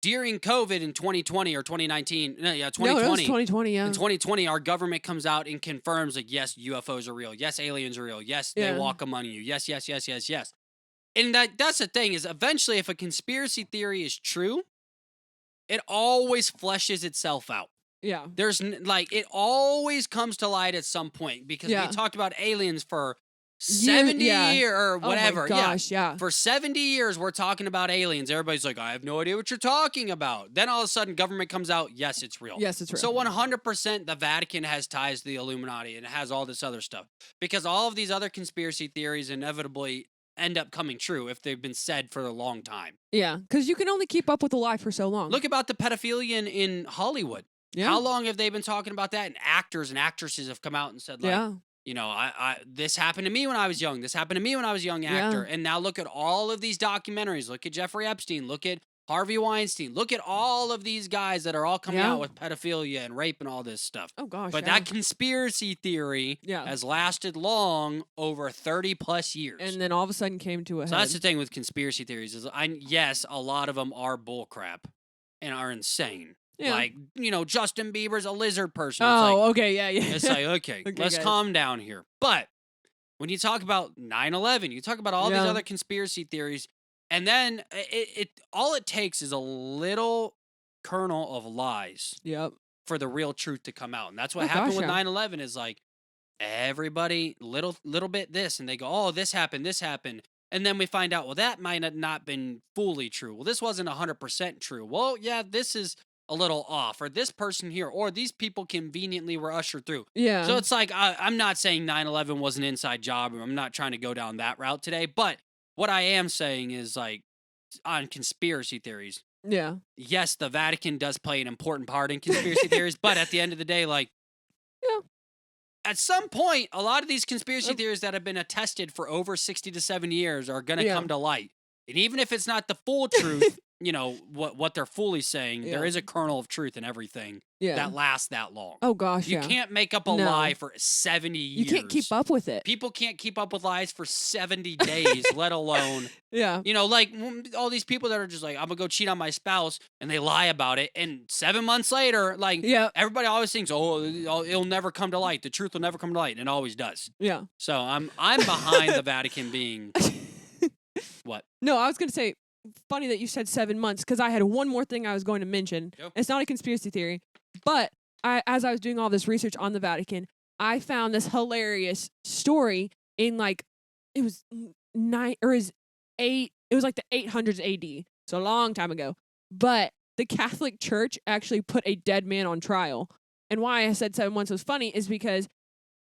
[SPEAKER 3] during COVID in 2020 or 2019, no, yeah, 2020.
[SPEAKER 6] No, it was 2020, yeah.
[SPEAKER 3] In 2020, our government comes out and confirms, like, yes, UFOs are real. Yes, aliens are real. Yes, they walk among you. Yes, yes, yes, yes, yes. And that's the thing, is eventually, if a conspiracy theory is true, it always fleshes itself out.
[SPEAKER 6] Yeah.
[SPEAKER 3] There's, it always comes to light at some point, because we talked about aliens for 70 years or whatever.
[SPEAKER 6] Oh my gosh, yeah.
[SPEAKER 3] For 70 years, we're talking about aliens. Everybody's like, I have no idea what you're talking about. Then all of a sudden, government comes out, yes, it's real.
[SPEAKER 6] Yes, it's real.
[SPEAKER 3] So 100% the Vatican has ties to the Illuminati, and it has all this other stuff. Because all of these other conspiracy theories inevitably end up coming true if they've been said for a long time.
[SPEAKER 6] Yeah, because you can only keep up with a lie for so long.
[SPEAKER 3] Look about the pedophilia in Hollywood.
[SPEAKER 6] Yeah.
[SPEAKER 3] How long have they been talking about that? And actors and actresses have come out and said, like, you know, I this happened to me when I was young. This happened to me when I was a young actor. And now look at all of these documentaries. Look at Jeffrey Epstein. Look at Harvey Weinstein. Look at all of these guys that are all coming out with pedophilia and rape and all this stuff.
[SPEAKER 6] Oh, gosh.
[SPEAKER 3] But that conspiracy theory has lasted long, over 30 plus years.
[SPEAKER 6] And then all of a sudden came to a head.
[SPEAKER 3] So that's the thing with conspiracy theories is, yes, a lot of them are bullcrap and are insane.
[SPEAKER 6] Yeah.
[SPEAKER 3] Like, you know, Justin Bieber's a lizard person.
[SPEAKER 6] Oh,
[SPEAKER 3] It's like,
[SPEAKER 6] okay, yeah.
[SPEAKER 3] it's like, okay, let's
[SPEAKER 6] guys.
[SPEAKER 3] calm down here. But when you talk about 9/11, you talk about all these other conspiracy theories, and then it all it takes is a little kernel of lies for the real truth to come out. And that's what happened with 9/11 is, like, everybody little bit this, and they go, oh, this happened. And then we find out, well, that might have not been fully true. Well, this wasn't 100% true. Well, yeah, this is a little off, or this person here, or these people conveniently were ushered through.
[SPEAKER 6] Yeah.
[SPEAKER 3] So it's like, I'm not saying 9/11 was an inside job, and I'm not trying to go down that route today, but what I am saying is, like, on conspiracy theories, yes, the Vatican does play an important part in conspiracy theories, but at the end of the day, like, at some point, a lot of these conspiracy theories that have been attested for over 60 to 70 years are going to come to light. And even if it's not the full truth, you know, what they're fully saying, there is a kernel of truth in everything that lasts that long.
[SPEAKER 6] Oh, gosh,
[SPEAKER 3] You can't make up a lie for 70 years.
[SPEAKER 6] You can't keep up with it.
[SPEAKER 3] People can't keep up with lies for 70 days, let alone, you know, like all these people that are just like, I'm going to go cheat on my spouse, and they lie about it. And 7 months later, like, everybody always thinks, oh, it'll never come to light. The truth will never come to light. And it always does. Yeah. So I'm behind the Vatican being... What?
[SPEAKER 6] No, I was going to say, funny that you said 7 months, because I had one more thing I was going to mention. It's not a conspiracy theory, but as I was doing all this research on the Vatican, I found this hilarious story in, like, it was like the 800s AD, so a long time ago. But the Catholic Church actually put a dead man on trial. And why I said 7 months was funny is because...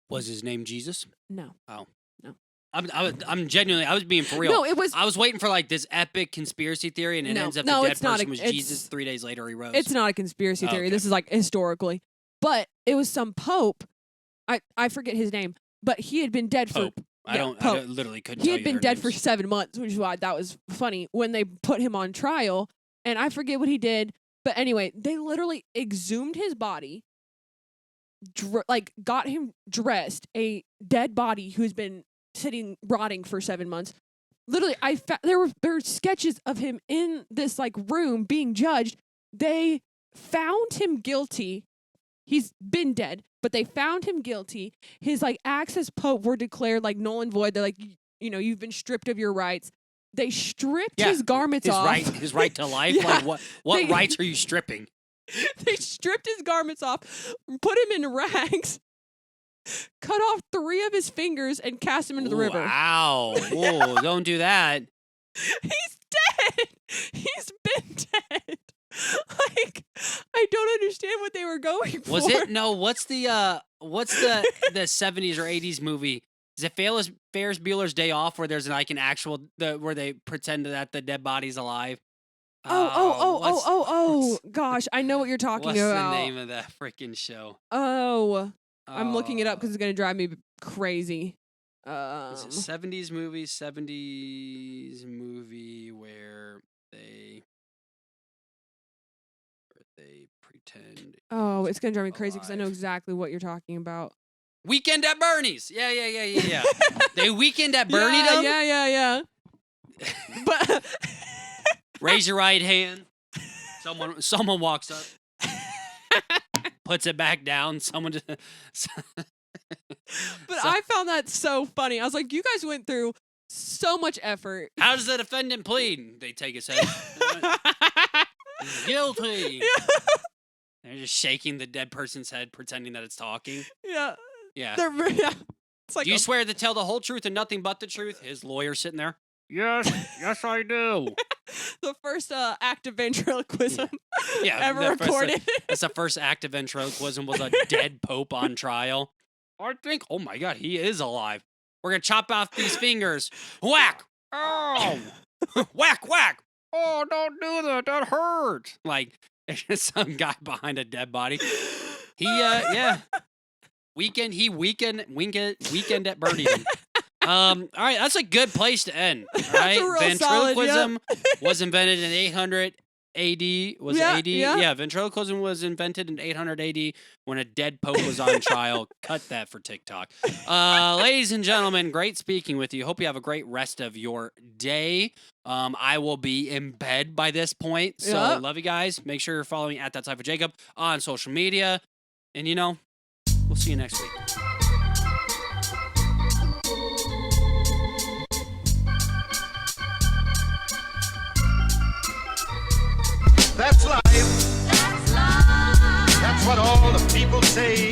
[SPEAKER 3] Was his name Jesus?
[SPEAKER 6] No.
[SPEAKER 3] Oh.
[SPEAKER 6] No.
[SPEAKER 3] I'm genuinely, I was being for real.
[SPEAKER 6] No, it was...
[SPEAKER 3] I was waiting for, like, this epic conspiracy theory, and it ends up the dead person was Jesus. 3 days later, he rose.
[SPEAKER 6] It's not a conspiracy theory. This is, like, historically. But it was some pope. I forget his name, but he had been dead for...
[SPEAKER 3] I literally couldn't tell you.
[SPEAKER 6] He had been dead for 7 months, which is why that was funny when they put him on trial. And I forget what he did. But anyway, they literally exhumed his body, got him dressed, a dead body who's been sitting rotting for 7 months. Literally, there were sketches of him in this, like, room being judged. They found him guilty. He's been dead, but they found him guilty. His, like, acts as pope were declared, like, null and void. They're like, you know, you've been stripped of your rights. They stripped his garments off.
[SPEAKER 3] His right to life? Like, what rights are you stripping?
[SPEAKER 6] They stripped his garments off, put him in rags, cut off 3 of his fingers, and cast him into the river.
[SPEAKER 3] Wow. Whoa, don't do that.
[SPEAKER 6] He's dead. He's been dead. Like, I don't understand what they were going for.
[SPEAKER 3] Was it? No, what's the 70s or 80s movie? Is it Ferris Bueller's Day Off, where there's like an actual, where they pretend that the dead body's alive?
[SPEAKER 6] Gosh, I know what you're talking about.
[SPEAKER 3] What's the name of that freaking show?
[SPEAKER 6] I'm looking it up because it's going to drive me crazy.
[SPEAKER 3] Is it 70s movie where they pretend?
[SPEAKER 6] Oh, it's going to drive me crazy because I know exactly what you're talking about.
[SPEAKER 3] Weekend at Bernie's. Yeah. They Weekend at Bernie them?
[SPEAKER 6] Yeah. But
[SPEAKER 3] raise your right hand. Someone walks up, puts it back down. Someone just.
[SPEAKER 6] But I found that so funny. I was like, you guys went through so much effort.
[SPEAKER 3] How does the defendant plead? They take his head. Guilty.
[SPEAKER 6] Yeah.
[SPEAKER 3] They're just shaking the dead person's head, pretending that it's talking.
[SPEAKER 6] Yeah.
[SPEAKER 3] Yeah.
[SPEAKER 6] Yeah. It's like
[SPEAKER 3] Do you swear to tell the whole truth and nothing but the truth? His lawyer sitting there. Yes, I do.
[SPEAKER 6] the first act of ventriloquism ever
[SPEAKER 3] the first-
[SPEAKER 6] recorded.
[SPEAKER 3] That's the first act of ventriloquism was a dead pope on trial. I think, oh my God, he is alive. We're going to chop off these fingers. Whack. Oh. Whack, whack. Oh, don't do that. That hurts. Like, there's just some guy behind a dead body. Weekend at Birdiedom. All right, that's a good place to end. All right,
[SPEAKER 6] real solid,
[SPEAKER 3] ventriloquism was invented in 800 AD. Was
[SPEAKER 6] Yeah,
[SPEAKER 3] it AD?
[SPEAKER 6] yeah.
[SPEAKER 3] Yeah, ventriloquism was invented in 800 AD when a dead pope was on trial. Cut that for TikTok. Ladies and gentlemen, great speaking with you. Hope you have a great rest of your day. I will be in bed by this point, so
[SPEAKER 6] Yep.
[SPEAKER 3] love you guys. Make sure you're following at That Type of Jacob on social media, and we'll see you next week.
[SPEAKER 4] That's life. That's what all the people say.